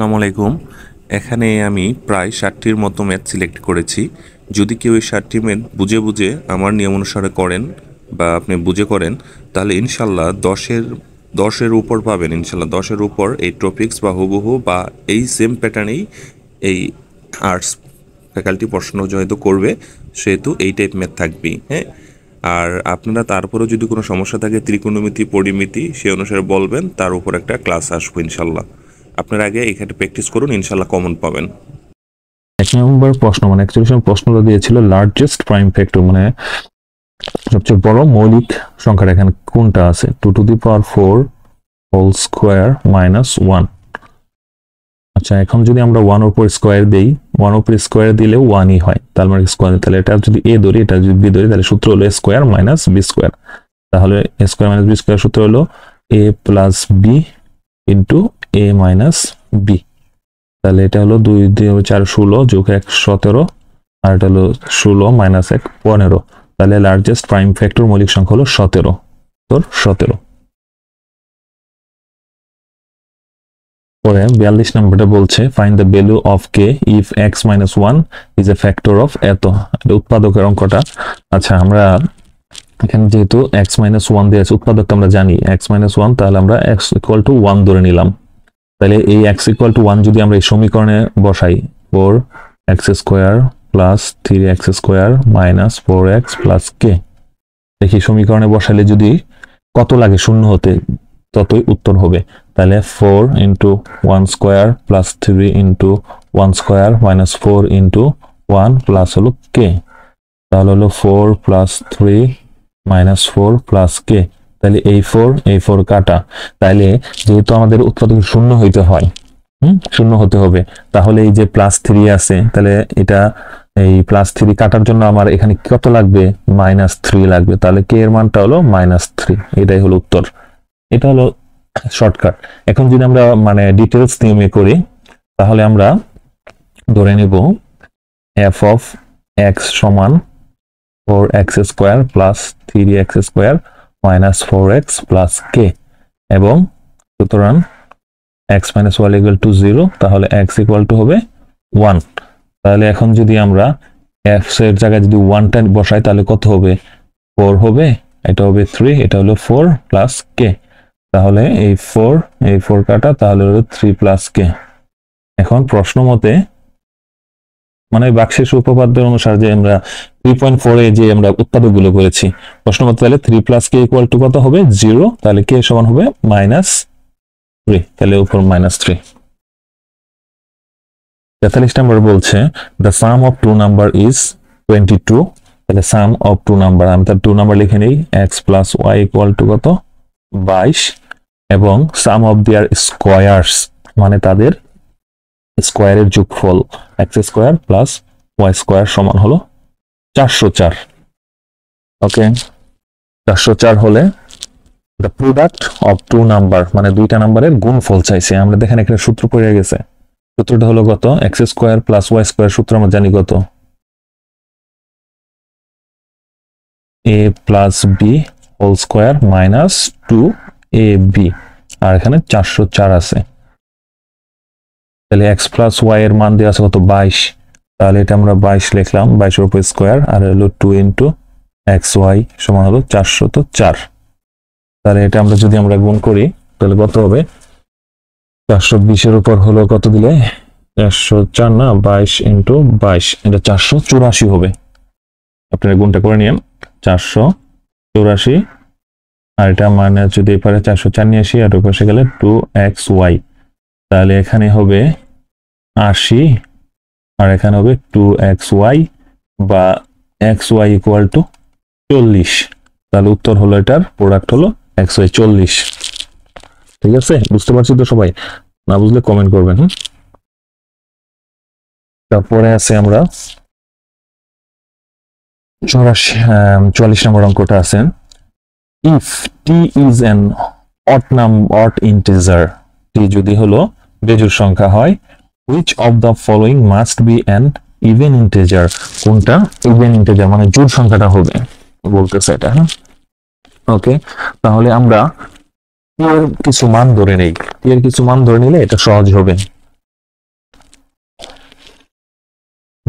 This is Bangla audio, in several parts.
আসসালামু আলাইকুম। এখানে আমি প্রায় 60টির মতো ম্যাথ সিলেক্ট করেছি। যদি কেউ এই 60টি ম্যাথ বুঝে বুঝে আমার নিয়ম অনুসারে করেন বা আপনি বুঝে করেন, তাহলে ইনশাল্লাহ দশের উপর পাবেন। ইনশাল্লাহ 10-এর উপর এই টপিক্স বা হুবহু বা এই সেম প্যাটার্নেই এই আর্টস ফ্যাকাল্টি প্রশ্ন যেহেতু করবে, সেহেতু এই টাইপ ম্যাথ থাকবেই। হ্যাঁ, আর আপনারা তারপরেও যদি কোনো সমস্যা থাকে ত্রিকোণমিতি, পরিমিতি, সে অনুসারে বলবেন, তার উপর একটা ক্লাস আসবো ইনশাল্লাহ। আপনার আগে এখানে প্র্যাকটিস করুন, ইনশাল্লাহ কমন পাবেন। 1 নম্বর প্রশ্ন মানে অ্যাকচুয়ালি প্রশ্নটা দিয়েছিল লার্জেস্ট প্রাইম ফ্যাক্টর মানে সবচেয়ে বড় মৌলিক সংখ্যাটা এখানে কোনটা আছে 2^4 হোল স্কোয়ার -1। আচ্ছা, এখন যদি আমরা 1 উপর স্কোয়ার দেই, 1 উপর স্কোয়ার দিলেও 1ই হয়, তার মানে স্কোয়ার। তাহলে এটা যদি এ ধরি, এটা যদি বি ধরি, তাহলে সূত্র হলো স্কোয়ার মাইনাস বি স্কোয়ার। তাহলে স্কোয়ার মাইনাস বি স্কোয়ার সূত্র হলো এ প্লাস বি ইন্টু এ মাইনাস বি। তাহলে এটা হলো 2 2 4 16 যোগ 1 17, আর এটা হলো 16 মাইনাস 1 15। তাহলে লার্জেস্ট প্রাইম ফ্যাক্টর মৌলিক সংখ্যা হলো 17। তোর 17। পরে 42 নম্বরটা বলছে find the value of K if x minus 1 is a factor of এত। উৎপাদকের অঙ্কটা। আচ্ছা, আমরা এখানে যেহেতু এক্স মাইনাস 1 দিয়ে আছে, উৎপাদকটা আমরা জানি এক্স মাইনাস 1, তাহলে আমরা এক্স ইকুয়াল টু 1 ধরে নিলাম। তাহলে এই এক্স ইকুয়াল টু 1 যদি আমরা এই সমীকরণে বসাই, 4x square plus 3x square minus 4x plus কে, দেখি সমীকরণে বসালে যদি কত লাগে শূন্য হতে, ততই উত্তর হবে। তাহলে 4 into 1 square plus 3 into 1 square minus 4 into 1 plus হলো কে। তাহলে হলো 4 প্লাস 3 মাইনাস 4 প্লাস কে। তাহলে এই 4 কাটা। তাহলে যেহেতু আমাদের উৎপাদক শূন্য হইতে হয়, শূন্য হতে হবে, তাহলে এই যে প্লাস 3 আছে, তাহলে এটা এই প্লাস 3 কাটার জন্য আমার এখানে কত লাগবে, -3 লাগবে। তাহলে কে এর মানটা হলো -3। এটাই হলো উত্তর। এটা হলো শর্টকাট। এখন যদি আমরা মানে ডিটেলস নিয়মে করি, তাহলে আমরা ধরে নেব এফ অফ এক্স সমান 4x square plus 3x square minus 4x plus কে, এবং সুতরাং x minus y equal to 0, তাহলে x equal to হবে 1। তাহলে এখন যদি আমরা f এর জায়গায় যদি 1টা বসাই, তাহলে কত হবে, 4 হবে, এটা হবে 3, এটা হলো 4 প্লাস কে। তাহলে এই 4 কাটা, তাহলে হলো 3 প্লাস কে। এখন প্রশ্ন মতে মানে বাক্সের উপপাদ্যের অনুসারে যে আমরা 3.4 এ যে আমরা উৎপাদক গুলো করেছি, প্রশ্ন মতে তাহলে 3 প্লাস কে ইকুয়াল টু কত হবে, 0। তাহলে কে সমান হবে -3, তাহলে উপর -3। 43 নম্বর বলছে the sum of two number is 22। তাহলে sum of two number, আমি তার 2 নাম্বার লিখে নেই, x plus y equal to কত, 22, এবং sum of their squares মানে তাদের স্কোয়ারের যোগফল x square plus y square সমান হলো 404। ওকে, 404 হলে the product of two number মানে দুইটা নাম্বারের গুণফল চাইছে। আমরা দেখেন একটা সূত্র পড়ে গেছে, সূত্রটা হলো কত, x square plus y square সূত্র আমরা জানি কত, a প্লাস b whole square minus 2ab, আর এখানে 404 আছে। তাহলে x প্লাস y এর মান দেওয়া আছে কত, 22। তাহলে এটা আমরা 22 লিখলাম, 22 এর উপর স্কোয়ার, আর হলো 2 ইন্টু xy সমান হলো 404। তাহলে এটা আমরা যদি আমরা গুণ করি, তাহলে কত হবে, 420 এর উপর হলো কত দিলে, 404 না, 22 ইন্টু 22, এটা 484 হবে। আপনারা গুণটা করে নিন, 484, আর এটা মানে যদি এপারে 404 নিয়ে আসি, আর ওই পাশে গেলে 2xy, তাহলে এখানে হবে 80, আর এখানে হবে 2xy বা xy ইকুয়াল টু 40। তাহলে উত্তর হলো এটার প্রোডাক্ট হলো xy 40। ঠিক আছে, বুঝতে পারছি তো সবাই? না বুঝলে কমেন্ট করবেন। তারপরে আছে আমরা 44 নম্বর অঙ্কটা আছে, if T is an odd integer, T যদি হলো বেজোড় সংখ্যা হয়, which of the following must be an even integer, কোনটা ইভেন ইন্টিজার মানে জোড় সংখ্যাটা হবে বলতেছে এটা। হ্যাঁ, ওকে, তাহলে আমরা টি এর কিছু মান ধরে নেই, টি এর কিছু মান ধরে নিলে এটা সহজ হবে।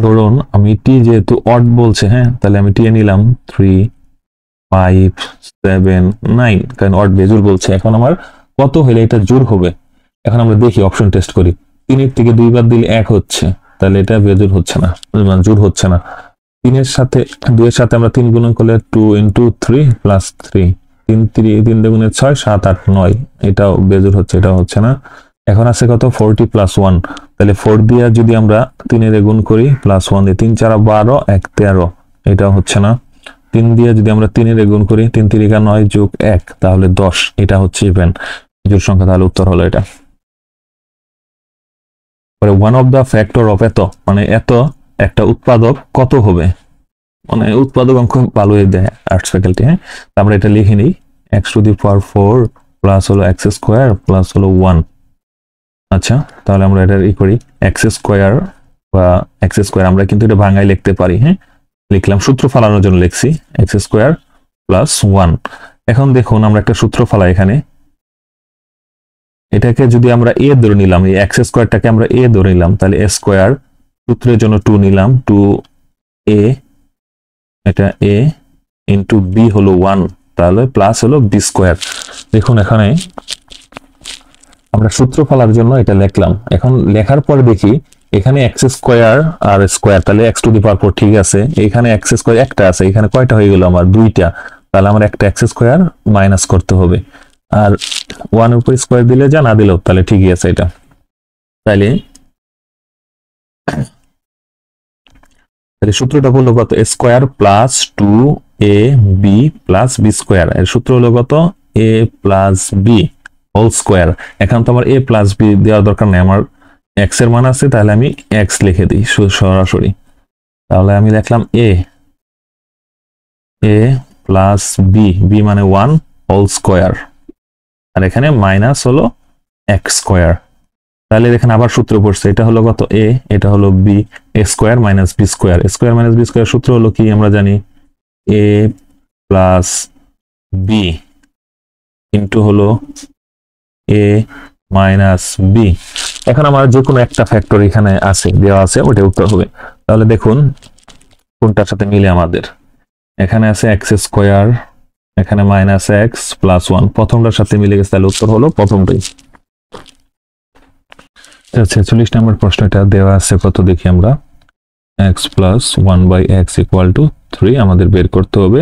ধরুন আমি টি যেহেতু অড বলছে, হ্যাঁ, তাহলে আমি টি নিলাম 3, 5, 7, 9, কারণ অড বেজুর বলছে। এখন আমার কত হলে এটা জোড় হবে? এখন আমরা দেখি, অপশন টেস্ট করি। 3 থেকে 2 বাদ দিলে 1 হচ্ছে, তাহলে এটা বেজুর হচ্ছে না, মানে জোড় হচ্ছে না। 2 এর সাথে আমরা 3 গুণন করলে 2 × 3 + 3, 3 দুগুণে 6, 7, 8, 9, এটাও বেজুর হচ্ছে, এটাও হচ্ছে না। এখন আছে কত? 40 + 1, তাহলে 4 দিয়ে যদি আমরা 3 এর গুণ করি +1 দিয়ে 3 × 4 = 12, 1 = 13, এটাও হচ্ছে না। 3 দিয়ে যদি আমরা 3 এর গুণ করি 3 × 3 = 9 + 1, তাহলে 10, এটা হচ্ছে ইভেন জোড় সংখ্যা, তাহলে উত্তর হলো এটা। পরে one of the factor of এত, মানে এত একটা উৎপাদক কত হবে, মানে উৎপাদক অঙ্ক ভালোই দেয় আর্টস ফ্যাকাল্টি, হ্যাঁ। আমরা এটা লিখে নিই, x⁴ প্লাস হলো x² প্লাস হলো 1। আচ্ছা, তাহলে আমরা এটা করি, x² বা x² আমরা কিন্তু এটা ভাঙায় লিখতে পারি, হ্যাঁ। লিখলাম, সূত্র ফালানোর জন্য লিখছি x² + 1। এখন দেখুন আমরা একটা সূত্র ফালাই এখানে, এটাকে যদি আমরা a ধরে নিলাম, এই x²টাকে আমরা a ধরে নিলাম, তাহলে a², সূত্রের জন্য 2 নিলাম, 2a, এটা a × b হলো 1, তাহলে প্লাস হলো b²। দেখুন এখানে আমরা সূত্র ফলার জন্য এটা লিখলাম। এখন লেখার পরে দেখি এখানে x² আর স্কয়ার, তাহলে x⁴ ঠিক আছে। এখানে x² একটা আছে, এখানে কয়টা হয়ে গেল আমার? 2টা, তাহলে আমার একটা x² মাইনাস করতে হবে, আর 1 উপর স্কয়ার দিলে যা, না দিলেও তাহলে ঠিকই আছে এটা। তাহলে সূত্রটা বললো কত? a² + 2ab + b², এর সূত্র হলো কত? a + b whole square. এখন তো আমার a + b দেওয়ার দরকার নেই, আমার x এর মান আছে, তাহলে আমি x লিখে দিই সরাসরি। তাহলে আমি লিখলাম a + b মানে 1 হোল স্কয়ার, আর এখানে মাইনাস হলো x²। তাহলে এখানে আবার সূত্র পড়ছে, এটা হলো কত? a, এটা হলো b, a² - b², a² - b² সূত্র হলো কি আমরা জানি? a + b ইনটু হলো a - b। এখন আমার যে কোনো একটা ফ্যাক্টর এখানে আছে, দেওয়া আছে, ওটা উত্তর হবে। তাহলে দেখুন কোনটার সাথে মিলে আমাদের, এখানে আছে x², এখানে -x + 1, প্রথমটার সাথে মিলে গেছে, তাহলে উত্তর হলো প্রথমটাই। 46 নম্বর প্রশ্নটা দেওয়া আছে কত দেখি আমরা, x + 1/x = 3, আমাদের বের করতে হবে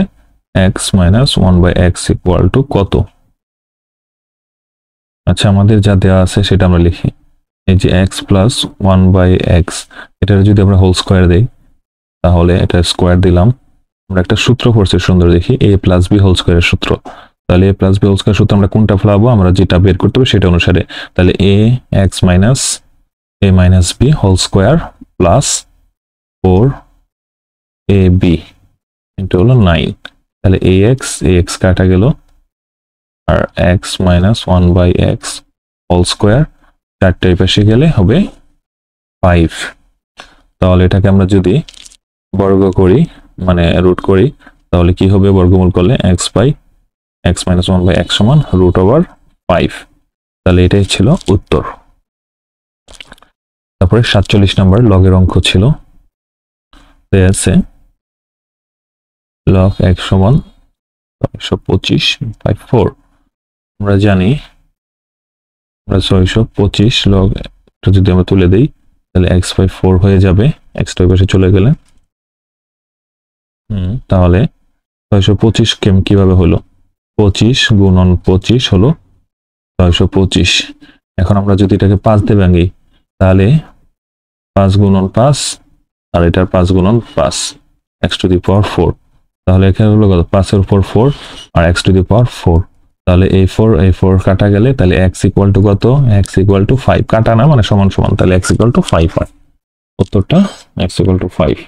x - 1/x = কত। আচ্ছা, আমাদের যা দেওয়া আছে সেটা আমরা লিখি, এই যে x + 1/x, এটা যদি আমরা হোল স্কয়ার দেই, তাহলে এটা স্কয়ার দিলাম। আমরা একটা সূত্র পড়ছি সুন্দর, দেখি a + b হোল স্কয়ারের সূত্র। তাহলে a + b হোল স্কয়ার সূত্র আমরা কোনটা ফেলাবো? আমরা যেটা বের করতে হবে সেটা অনুসারে। তাহলে ax - b whole square plus 4ab into হলো 9, তাহলে ax কাটা গেল, আর x - 1/x হোল স্কয়ার 4টা এই পাশে গেলে হবে 5। তাহলে এটাকে আমরা যদি বর্গ করি, মানে রুট করি, তাহলে কি হবে? বর্গমূল করলে x - 1/x সমান √5। তাহলে এটাই ছিল উত্তর। তারপরে 47 নম্বর লগের অঙ্ক ছিল, দেয়া আছে log x সমান 625/4। আমরা জানি আমরা 625 log এটা যদি আমরা তুলে দেই, তাহলে x/4 হয়ে যাবে, x টা পাশে চলে গেলে। তাহলে 625 কিভাবে হলো? 25 × 25 হলো 625। এখন আমরা যদি এটাকে 5 দিয়ে ভাঙি, তাহলে 5 × 5, আর এটার 5 × 5, x⁴। তাহলে এখানে হলো কত? 5 এর উপর 4 আর x⁴। তাহলে এই 4 কাটা গেলে, তাহলে x = কত? x = 5, কাটা না মানে সমান সমান, তাহলে x = 5 হয় উত্তরটা, x = 5।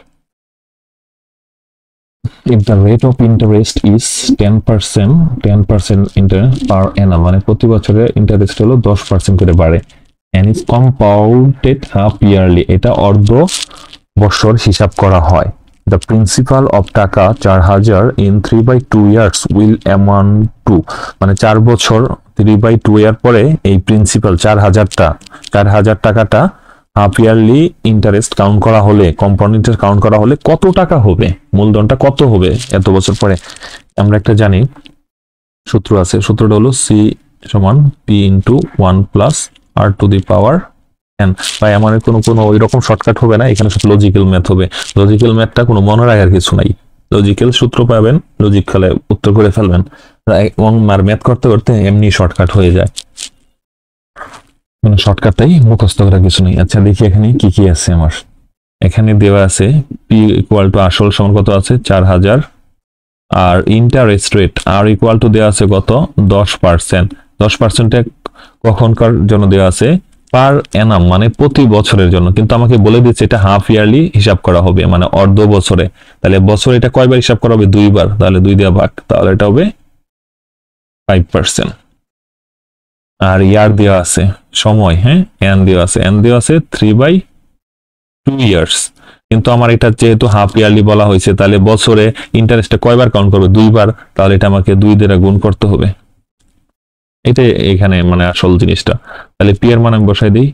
If the rate of interest is 10% interest per annum, মানে প্রতি বছরে ইন্টারেস্ট হলো 10% করে বাড়ে, and is compounded half yearly, এটা অর্ধ বছর হিসাব করা হয়, the principal of টাকা 4000 in 3/2 years will amount to, মানে 4 বছর 3/2 year পরে এই প্রিন্সিপাল 4000 টাকাটা হাফ ইয়ারলি ইন্টারেস্ট কাউন্ট করা হলে, কম্পাউন্ড ইন্টারেস্ট কাউন্ট করা হলে কত টাকা হবে, মূলধনটা কত হবে এত বছর পরে। আমরা একটা জানি সূত্র আছে, সূত্রটা হলো সি সমান P into 1 plus R to the power N. ভাই আমার কোনো ওই রকম শর্টকাট হবে না, এখানে সব লজিক্যাল ম্যাথ হবে। লজিক্যাল ম্যাথটা কোনো মনে রাখার কিছু নাই, লজিক্যাল সূত্র পাবেন, লজিক খেলে উত্তর করে ফেলবেন, আর ম্যাথ করতে করতে এমনি শর্টকাট হয়ে যায়, মানে শর্টকাটটাই মুখস্থ করার কিছু নেই। আচ্ছা দেখি এখানে কি কি আছে আমার। এখানে দেওয়া আছে পি ইকুয়াল টু আসল সমান কত আছে 4000, আর ইন্টারেস্ট রেট আর ইকুয়াল টু দেওয়া আছে কত 10%। 10% কখনকার জন্য দেওয়া আছে পার অ্যানাম, মানে প্রতি বছরের জন্য, কিন্তু আমাকে বলে দিচ্ছে এটা হাফ ইয়ারলি হিসাব করা হবে, মানে অর্ধ বছরে। তাহলে বছরে এটা কয়বার হিসাব করা হবে, 2 বার, তাহলে 2 দিয়ে ভাগ, তাহলে এটা হবে 5%। আর ইয়ার দেওয়া আছে সময়, হ্যাঁ এন দেওয়া আছে, এন দেওয়া আছে 3/2 ইয়ার্স, কিন্তু আমার এটা যেহেতু হাফ ইয়ারলি বলা হয়েছে, তাহলে বছরে ইন্টারেস্টটা কয়বার কাউন্ট করবে, 2 বার, তাহলে এটা আমাকে 2 দ্বারা গুণ করতে হবে। এটা এখানে মানে আসল জিনিসটা। তাহলে পি এর মান আমি বসাই দিই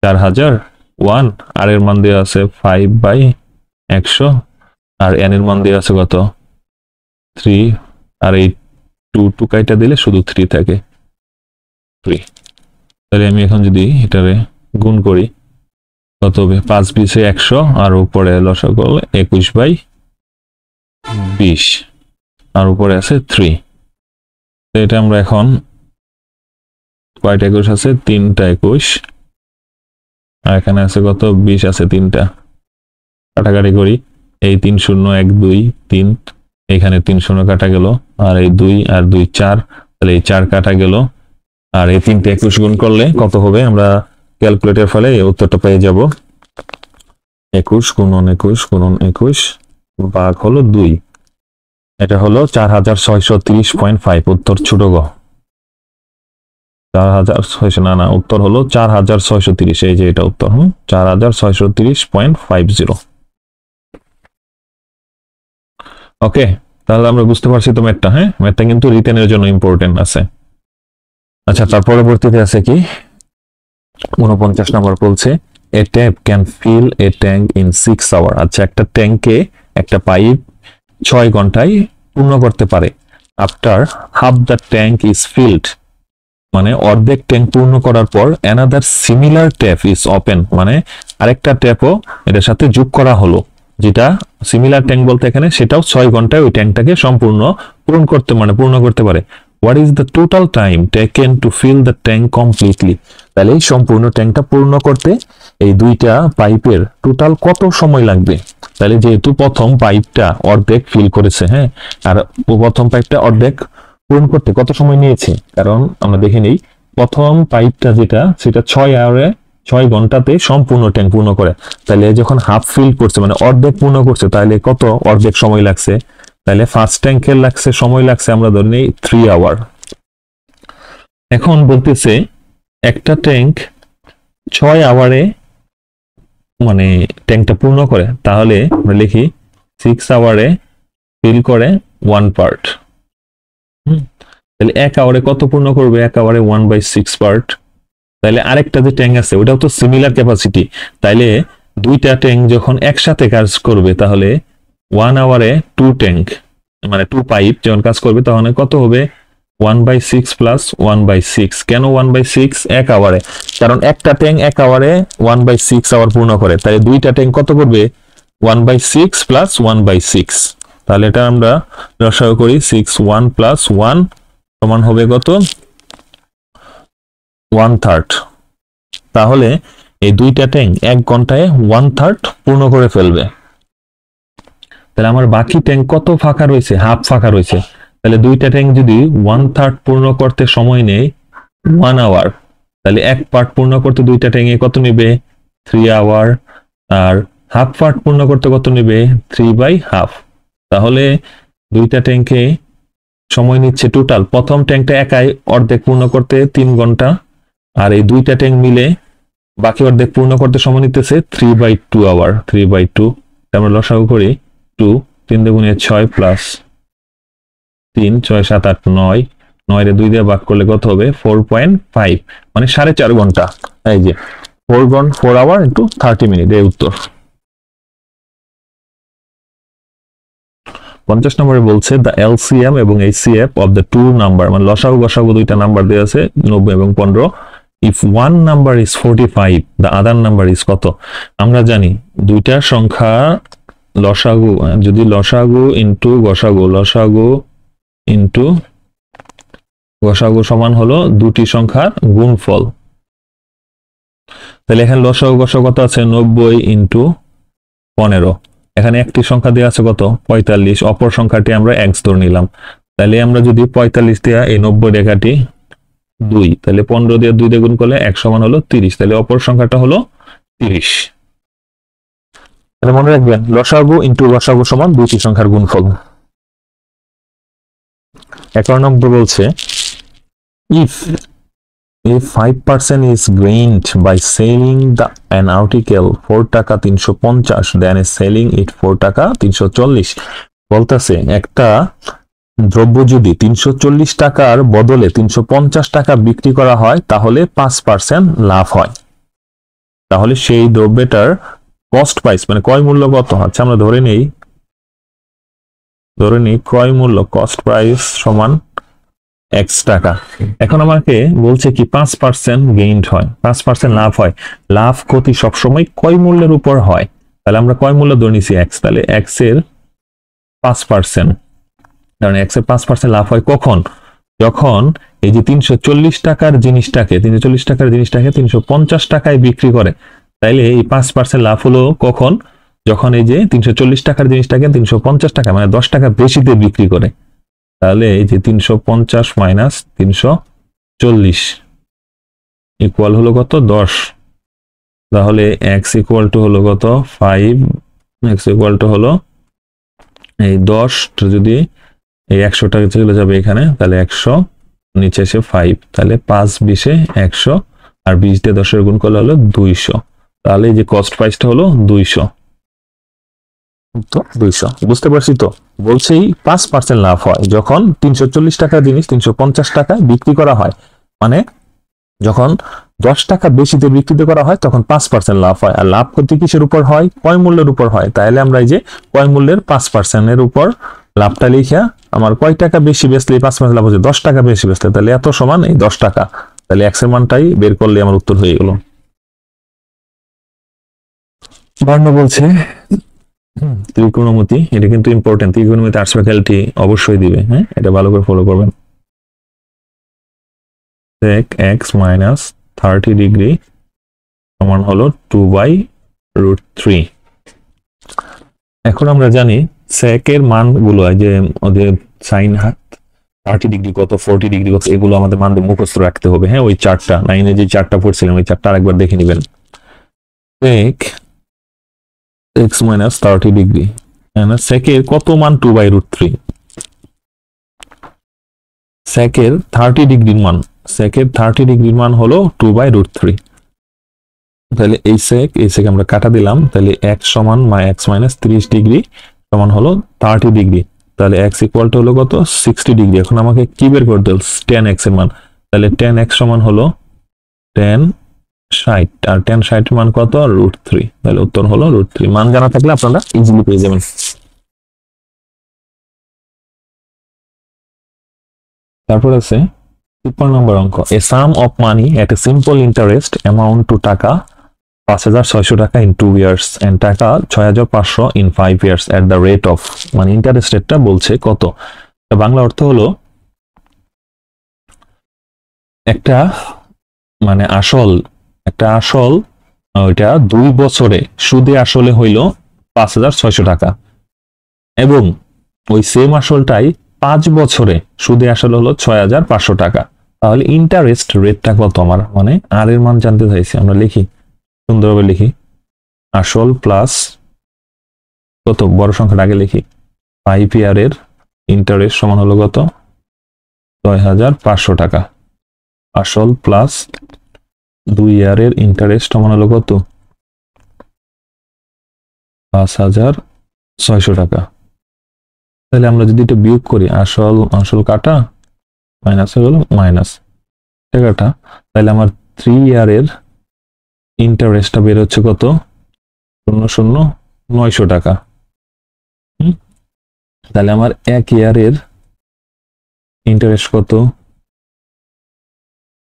4001, আর এর মান দেওয়া আছে 5/100, আর এন এর মান দেওয়া আছে কত 3, আর এই 2 কাইটা দিলে শুধু 3 থাকে 3। তাহলে আমি এখন যদি এটারে গুণ করি কত হবে, 5 20 100, আর উপরে লসা করলে 21/20, আর উপরে আছে 3। এটা আমরা এখন কয়টা 21 আছে, 3টা 21, আর এখানে আছে কত 20 আছে 3টা, কাটাকাটি করি, এই 3 0 1 2 3, এখানে 3 0 কাটা গেল, আর এই 2 আর 2 4, তাহলে এই 4 কাটা গেল, আর এই 3টা 21 গুণ করলে কত হবে, আমরা ক্যালকুলেটর ফেলে এই উত্তরটা পেয়ে যাব 21 গুণন 21 গুণন 21 ভাগ হলো 2, এটা হলো 4630.5, উত্তর ছোট গ। 4600 না, উত্তর হলো 4630, এই যে এটা উত্তর, 4630.50। ওকে, তাহলে আমরা বুঝতে পারছি তো ম্যাথটা, হ্যাঁ ম্যাথটা কিন্তু রিটেনের জন্য ইম্পর্টেন্ট আছে। আচ্ছা তার পরবর্তীতে আছে কি 49 নম্বর বলছে a tap can fill a tank in 6 hour. আচ্ছা একটা ট্যাঙ্কে একটা পাইপ 6 ঘন্টায় পূর্ণ করতে পারে। After half the tank is field, মানে অর্ধেক ট্যাঙ্ক পূর্ণ করার পর another similar tap is open, মানে আরেকটা ট্যাপও এটার সাথে যোগ করা হলো, যেটা সিমিলার ট্যাঙ্ক বলতে এখানে সেটাও 6 ঘন্টায় ওই ট্যাঙ্কটাকে সম্পূর্ণ পূরণ করতে মানে পূর্ণ করতে পারে। What is the total time taken to fill the tank completely, তাহলে এই সম্পূর্ণ ট্যাঙ্কটা পূর্ণ করতে এই দুইটা পাইপের টোটাল কত সময় লাগবে। তাহলে যেহেতু প্রথম পাইপটা অর্ধেক ফিল করেছে, হ্যাঁ, আর প্রথম পাইপটা অর্ধেক পূরণ করতে কত সময় নিয়েছে, কারণ আমরা দেখে নিই প্রথম পাইপটা যেটা সেটা 6 ঘন্টাতে সম্পূর্ণ ট্যাঙ্ক পূর্ণ করে, তাহলে যখন হাফ ফিল করছে মানে অর্ধেক পূর্ণ করছে, তাহলে কত অর্ধেক সময় লাগছে, তাহলে ফার্স্ট ট্যাঙ্কের লাগছে সময় লাগছে আমরা ধরে নিই 3 আওয়ার। এখন বলতেছে একটা ট্যাঙ্ক 6 আওয়ারে মানে ট্যাঙ্কটা পূর্ণ করে, তাহলে আমরা লিখি 6 আওয়ারে ফিল করে 1 পার্ট। তাহলে 1 আওয়ারে কত পূর্ণ করবে, 1 আওয়ারে 1/6 পার্ট। তাহলে আরেকটা যে ট্যাঙ্ক আছে ওটাও তো সিমিলার ক্যাপাসিটি, তাইলে দুইটা ট্যাঙ্ক যখন একসাথে কাজ করবে তাহলে 1 আওয়ারে 2 ট্যাঙ্ক মানে 2 পাইপ যখন কাজ করবে তখন কত হবে 1/6 প্লাস 1/6। কেন 1/6? 1 আওয়ারে, কারণ একটা ট্যাঙ্ক 1 আওয়ারে 1/6 আওয়ার পূর্ণ করে, তাহলে দুইটা ট্যাঙ্ক কত করবে 1/6 প্লাস 1/6। তাহলে এটা আমরা রসায়ন করি 6 1 প্লাস 1 সমান হবে কত 1/3। তাহলে এই দুইটা ট্যাঙ্ক 1 ঘন্টায় 1/3 পূর্ণ করে ফেলবে। তাহলে আমার বাকি ট্যাঙ্ক কত ফাঁকা রয়েছে, হাফ ফাঁকা রয়েছে। তাহলে দুইটা ট্যাঙ্ক যদি 1/3 পূর্ণ করতে সময় নেয় 1 আওয়ার, তাহলে 1 পার্ট পূর্ণ করতে দুইটা ট্যাঙ্কে কত নেবে 3 আওয়ার, আর হাফ পার্ট পূর্ণ করতে কত নেবে 3/2। তাহলে দুইটা ট্যাঙ্কে সময় নিচ্ছে টোটাল, প্রথম ট্যাঙ্কটা একাই অর্ধেক পূর্ণ করতে 3 ঘন্টা, আর এই দুইটা ট্যাঙ্ক মিলে বাকি অর্ধেক পূর্ণ করতে সময় নিতেছে 3/2 আওয়ার। 3/2 আমরা লসাগু করি 2 3 দুগুণে 6 প্লাস 3 6 7 8 9, 9 রে 2 দিয়ে ভাগ করলে কত হবে 4.5, মানে 4.5 ঘন্টা। এই যে 4 আওয়ার ইন্টু 30 মিনিট, এই উত্তর। 50 নম্বরে বলছে দ্য এলসিএম এবং HCF of the two number, মানে লসাগু গসাগু দুইটা নাম্বার দেওয়া আছে 90 এবং 15। If one number is 45, the other number is কত? আমরা জানি দুইটা সংখ্যা লসাগু, যদি লসাগু ইন্টু গসাগু, লসাগু ইন্টু গসাগু সমান হলো দুটি সংখ্যার গুণফল। তাহলে এখানে লসাগু গসাগু কত আছে? 90 ইন্টু 15। এখানে একটি সংখ্যা দেওয়া আছে কত? 45, অপর সংখ্যাটি আমরা x ধরে নিলাম। তাহলে আমরা যদি 45 দেওয়া এই 90 রেখাটি 2, তাহলে 15 দিয়ে 2 দিয়ে গুণ করলে 1 সমান হলো 30, তাহলে অপর সংখ্যাটা হলো 30। তাহলে মনে রাখবেন লসাগু ইন্টু গসাগু সমান দুটি সংখ্যার গুণফল। 11 নম্বর বলছে if 5% is gained by selling an article 4 টাকা 350, then is selling it 4 টাকা 340। বলতেছে একটা দ্রব্য যদি 340 টাকার বদলে 350 টাকা বিক্রি করা হয় তাহলে 5% লাভ হয়। তাহলে সেই দ্রব্যটার কস্ট প্রাইস মানে ক্রয় মূল্য কত? আচ্ছা আমরা ধরে নিই ক্রয় মূল্য কস্ট প্রাইস সমান x টাকা। এখন আমাকে বলছে কি 5% গেইনড হয়, 5% লাভ হয়। লাভ ক্ষতি সবসময় ক্রয় মূল্যের উপর হয়, তাহলে আমরা ক্রয় মূল্য ধরে নিছি x, তাহলে x এর 5%, কারণ x এর 5% লাভ হয় কখন? যখন এই যে 340 টাকার জিনিসটাকে 350 টাকায় বিক্রি করে, তাইলে এই 5% লাভ হলো কখন? যখন এই যে 340 টাকার জিনিসটাকে 350 টাকা মানে 10 টাকা বেশিতে বিক্রি করে। তাহলে এই যে 350 মাইনাস 340 ইকুয়াল হলো কত? 10। তাহলে x ইকুয়াল টু হলো কত? 5। x ইকুয়াল টু হলো এই 10, যদি এই 100 টাকা চলে যাবে এখানে, তাহলে 100 নিচে এসে 5, তাহলে 5 20 100 আর 20 দিয়ে 10 এর গুণ করলে হলো 200। তাহলে এই যে কস্ট প্রাইসটা হলো 200। তো 200 বুঝতে পারছি তো? বলছেই 5% লাভ হয় যখন 340 টাকার জিনিস 350 টাকায় বিক্রি করা হয়, মানে যখন 10 টাকা বেশিতে বিক্রি করা হয় তখন 5% লাভ হয়। আর লাভ ক্ষতি কিসের উপর হয়? ক্রয় মূল্যের উপর হয়। তাহলে আমরা এই যে ক্রয় মূল্যের 5% এর উপর লাভটা লিখা আমার কয় টাকা বেশি বেচলে 5% লাভ হচ্ছে? 10 টাকা বেশি বেচলে, তাহলে এত সমান এই 10 টাকা। তাহলে x এর মানটাই বের করলে আমার উত্তর হয়ে গেল। বর্ণ বলছে ত্রিকোণমিতি, এটা কিন্তু ইম্পর্টেন্ট। ত্রিকোণমিতি আর্টস ফ্যাকাল্টি অবশ্যই দিবে, হ্যাঁ, এটা ভালো করে ফলো করবেন। sec x minus 30 ডিগ্রি সমান হলো 2/√3। এখন আমরা জানি sec এর মানগুলো যে ওদের sin 30 ডিগ্রি কত, 40 ডিগ্রি কত, এগুলো আমাদের মান মুখস্থ রাখতে হবে। হ্যাঁ, ওই চার্টটা 9 যে চার্টটা পড়ছিলাম ওই চার্টটা আরেকবার দেখে নেবেন। sec x minus 30 degree sec এর কত মান? 2/√3। sec এর 30 ডিগ্রির মান, sec এর 30 ডিগ্রির মান হলো 2/√3। তাহলে এই sec আমরা কাটা দিলাম, তাহলে x সমান x minus 30 ডিগ্রি সমান হলো 30 ডিগ্রি। তাহলে x ইকুয়াল টু হলো কত? 60 ডিগ্রি। এখন আমাকে কি বের করতে হবে? tan x এর মান। তাহলে tan x সমান হলো tan 60, আর tan 60 এর মান কত? √3। তাহলে উত্তর হলো √3। মান জানা থাকলে আপনারা ইজিলি পেয়ে যাবেন। তারপর আছে 53 নম্বর অঙ্ক। A sum of money at a simple interest amount to টাকা 5,600 টাকা ইন 2 ইয়ার্স এন্ড টাকা 6,500 in 5 years at the rate of, মানে ইন্টারেস্ট রেটটা বলছে কত। বাংলা অর্থ হলো একটা মানে আসল ওইটা 2 বছরে সুদে আসলে হইল 5,600 টাকা, এবং ওই সেম আসলটাই 5 বছরে সুদে আসলে হলো 6,500 টাকা। তাহলে ইন্টারেস্ট রেটটা কত আমার, মানে আর এর মান জানতে চাইছি। আমরা লিখি, সুন্দরভাবে লিখি, আসল প্লাস কত, বড় সংখ্যাটা আগে লিখি, 5 ইয়ারের ইন্টারেস্ট সমান হলো কত? 6,500 টাকা। আসল প্লাস 2 ইয়ারের ইন্টারেস্ট সমান হলো কত? 5,600 টাকা। তাহলে আমরা যদি এটা বিয়োগ করি, আসল কাটা মাইনাস হলো মাইনাস টাকাটা, তাহলে আমার 3 ইয়ারের ইন্টারেস্টটা বের হচ্ছে কত 0,900 টাকা। তাহলে আমার 1 ইয়ারের ইন্টারেস্ট কত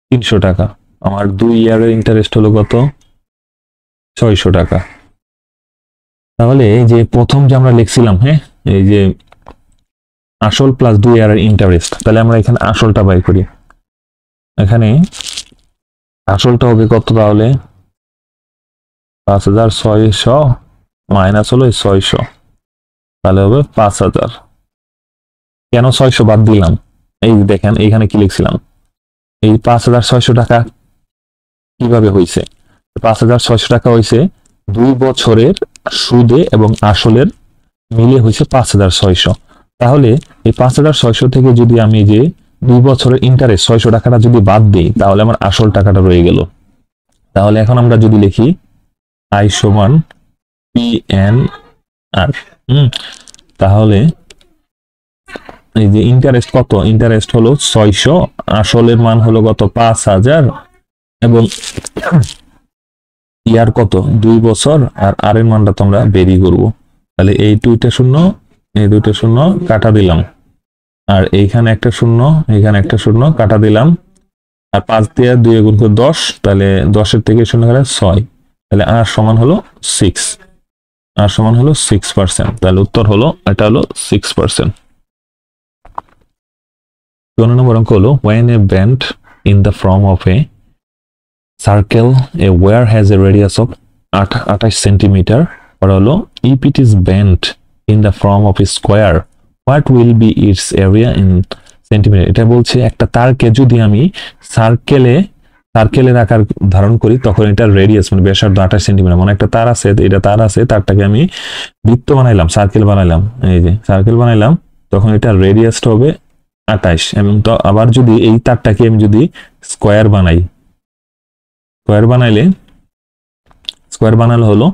300 টাকা। আমার 2 ইয়ারের ইন্টারেস্ট হলো কত 600 টাকা। তাহলে এই যে প্রথম যে আমরা লিখছিলাম, হ্যাঁ, এই যে আসল প্লাস 2 ইয়ারের ইন্টারেস্ট, তাহলে আমরা এখানে আসলটা বাই করি। এখানে আসলটা হবে কত, তাহলে 5,600 মাইনাস হলো 600, তাহলে হবে 5,000। কেন 600 বাদ দিলাম, এই দেখেন এইখানে কি লিখছিলাম, এই 5,600 টাকা কিভাবে হয়েছে? 5,600 টাকা হয়েছে 2 বছরের সুদে এবং আসলের মিলে হয়েছে 5,600। তাহলে এই 5,600 থেকে যদি আমি যে 2 বছরের ইন্টারেস্ট 600 টাকাটা যদি বাদ দিই, তাহলে আমার আসল টাকাটা রয়ে গেল। তাহলে এখন আমরা যদি লিখি I সমান PNR, তাহলে এই যে ইন্টারেস্ট কত, ইন্টারেস্ট হলো 600, আসলের মান হলো কত 5,000, এবং ইয়ার কত 2 বছর, আর আর এর মানটা তো আমরা বেরি করব। তাহলে এই 2টা শূন্য, এই 2টা শূন্য কাটা দিলাম, আর এইখানে একটা শূন্য, এইখানে একটা শূন্য কাটা দিলাম, আর 5 দিয়ে 2 গুণ করে 10, তাহলে 10-এর থেকে শূন্য গেলে 6, তাহলে আর সমান হলো 6, আর সমান হলো 6%। তাহলে উত্তর হলো এটা হলো 6%। 2 নম্বর অঙ্ক হলো when a bend in the form of a circle a wire has a radius of 28 centimeter, or হলো if it is bent in the form of a square what will be its area in centimeter। এটা বলছে একটা তারকে যদি আমি সার্কেলের আকার ধারণ করি, তখন এটার রেডিয়াস মানে ব্যাসার্ধ 28 সেন্টিমিটার। মানে একটা তার আছে, এটা তার আছে, তারটাকে আমি বৃত্ত বানাইলাম, সার্কেল বানাইলাম, এই যে সার্কেল বানাইলাম, তখন এটার রেডিয়াসটা হবে 28। এবং তো আবার যদি এই তারটাকে আমি যদি স্কোয়ার বানাই, স্কোয়ার বানালে হলো,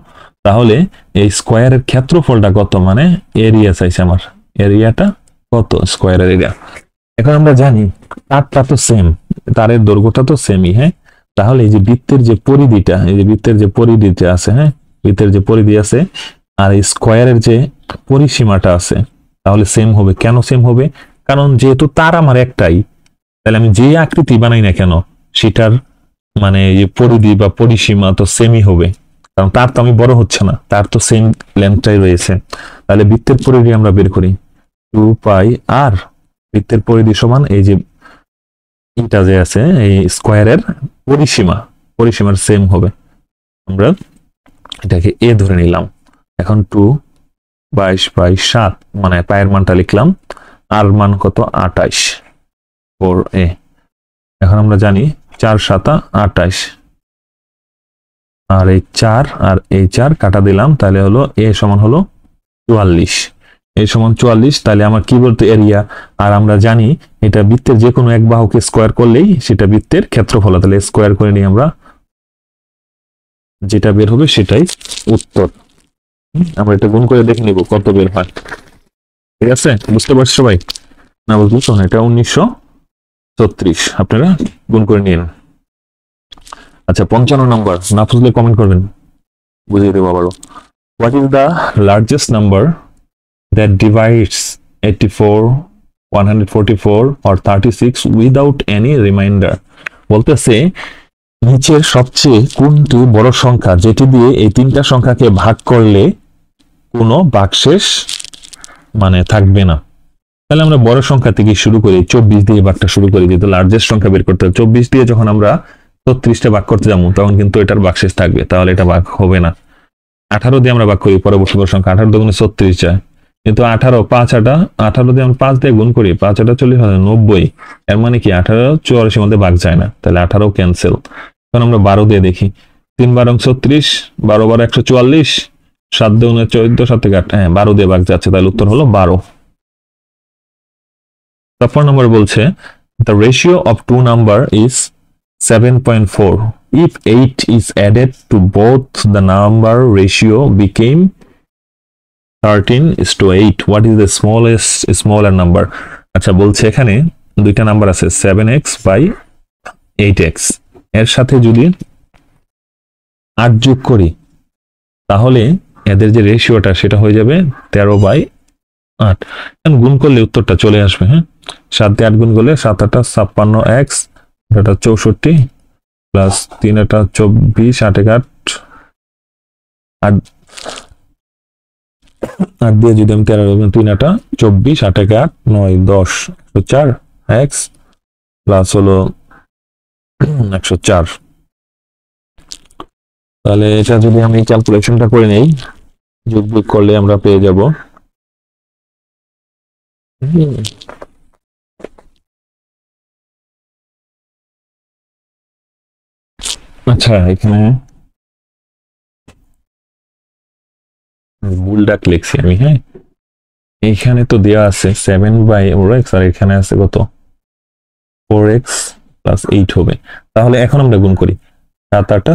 তাহলে এই স্কোয়ারের ক্ষেত্রফলটা কত, মানে এরিয়া চাইছে আমার, এরিয়াটা কত স্কোয়ারের এরিয়া। এখন আমরা জানি তারটা তো সেম, তারের দৈর্ঘ্যটা তো সেমই, হ্যাঁ। তাহলে এই যে বৃত্তের যে পরিধিটা, এই যে বৃত্তের যে পরিধিটা আছে, হ্যাঁ, বৃত্তের যে পরিধি আছে আর এই স্কোয়ারের যে পরিসীমাটা আছে, তাহলে সেম হবে। কেন সেম হবে? কারণ যেহেতু তার আমার একটাই, তাহলে আমি যে আকৃতি বানাই না কেন সেটার মানে এই পরিধি বা পরিসীমা তো সেমই হবে, কারণ তার তো আমি বড় হচ্ছে না, তার তো সেম লেন্থটাই রয়েছে। তাহলে বৃত্তের পরিধি আমরা বের করি 2πr, বৃত্তের পরিধি সমান এই যে এটা যে আছে এই স্কোয়ারের পরিসীমার সেম হবে। আমরা এটাকে এ ধরে নিলাম। এখন 2/7 মানে পায়ের মানটা লিখলাম, আর মান কত 28 4a। এখন আমরা জানি 4×7 28, আর এই 4 আর এই 4 কাটা দিলাম, তাহলে হলো এ সমান হলো 44, এ সমান 44। তাহলে আমার কি বলতে এরিয়া, আর আমরা জানি এটা বৃত্তের যে কোনো এক বাহুকে স্কোয়ার করলেই সেটা বৃত্তের ক্ষেত্রফল, তাহলে স্কোয়ার করে নিয়ে আমরা যেটা বের হবে সেটাই উত্তর। আমরা এটা গুণ করে দেখে নিব কত বের হয়। ঠিক আছে, বুঝতে পারছি সবাই? না বুঝলি তো, এটা 1936, আপনারা গুণ করে নিন। আচ্ছা 55 নম্বর, না বুঝলে কমেন্ট করবেন, বুঝিয়ে দেবো আবারও। What is the largest number that divides 84, 144 or 36 without any remainder? বলতেছে নিচের সবচেয়ে কোনটি বড় সংখ্যা যেটি দিয়ে এই তিনটা সংখ্যাকে ভাগ করলে কোনো ভাগশেষ মানে থাকবে না। তাহলে আমরা বড় সংখ্যা থেকে শুরু করি, 24 দিয়ে ভাগটা শুরু করি, যেহেতু লার্জেস্ট সংখ্যা বের করতে হবে। 24 দিয়ে যখন আমরা 36টা ভাগ করতে যাবো তখন কিন্তু এটার ভাগশেষ থাকবে, তাহলে এটা ভাগ হবে না। 18 দিয়ে আমরা ভাগ করি পরবর্তী বড় সংখ্যা, 18 দুগুণে 36 যায়, কিন্তু 18 18 দিয়ে আমরা 5 দিয়ে গুণ করি, 5×8 40 হয় 90, এর মানে কি 18 84 মধ্যে ভাগ যায় না, তাহলে 18 ক্যান্সেল। এখন আমরা 12 দিয়ে দেখি, 3×12 36, 12×12 144, 7×2 14, 7 থেকে 8, হ্যাঁ 12 দিয়ে ভাগ যাচ্ছে, তাহলে উত্তর হলো 12। 4 নম্বর বলছে the ratio of two number is 7.4 if 8 is added to both the number ratio became 13:8, what is the smallest smaller number? আচ্ছা বলছে এখানে দুইটা নাম্বার আছে 7x/8x, এর সাথে যদি 8 যোগ করি, তাহলে এদের যে রেশিওটা সেটা হয়ে যাবে 13/8। এখন গুণ করলে উত্তরটা চলে আসবে। হ্যাঁ, 7 দিয়ে 8 গুণ করলে 7 8 56x, এটা 64 প্লাস 3 8 24, 8 8 8 8 দিয়ে যদি আমি 13 3 8 24, 8 8 9 10 104 x প্লাস হলো 104। তাহলে এটা যদি আমি ক্যালকুলেশনটা করে নেই, যোগ বিয়োগ করলে আমরা পেয়ে যাব আচ্ছা এখানে বুলডাক লিখছি আমি। হ্যাঁ, এইখানে তো দেওয়া আছে 7/4x আর এখানে আছে কত 4x প্লাস 8 হবে। তাহলে এখন আমরা গুণ করি, 7 8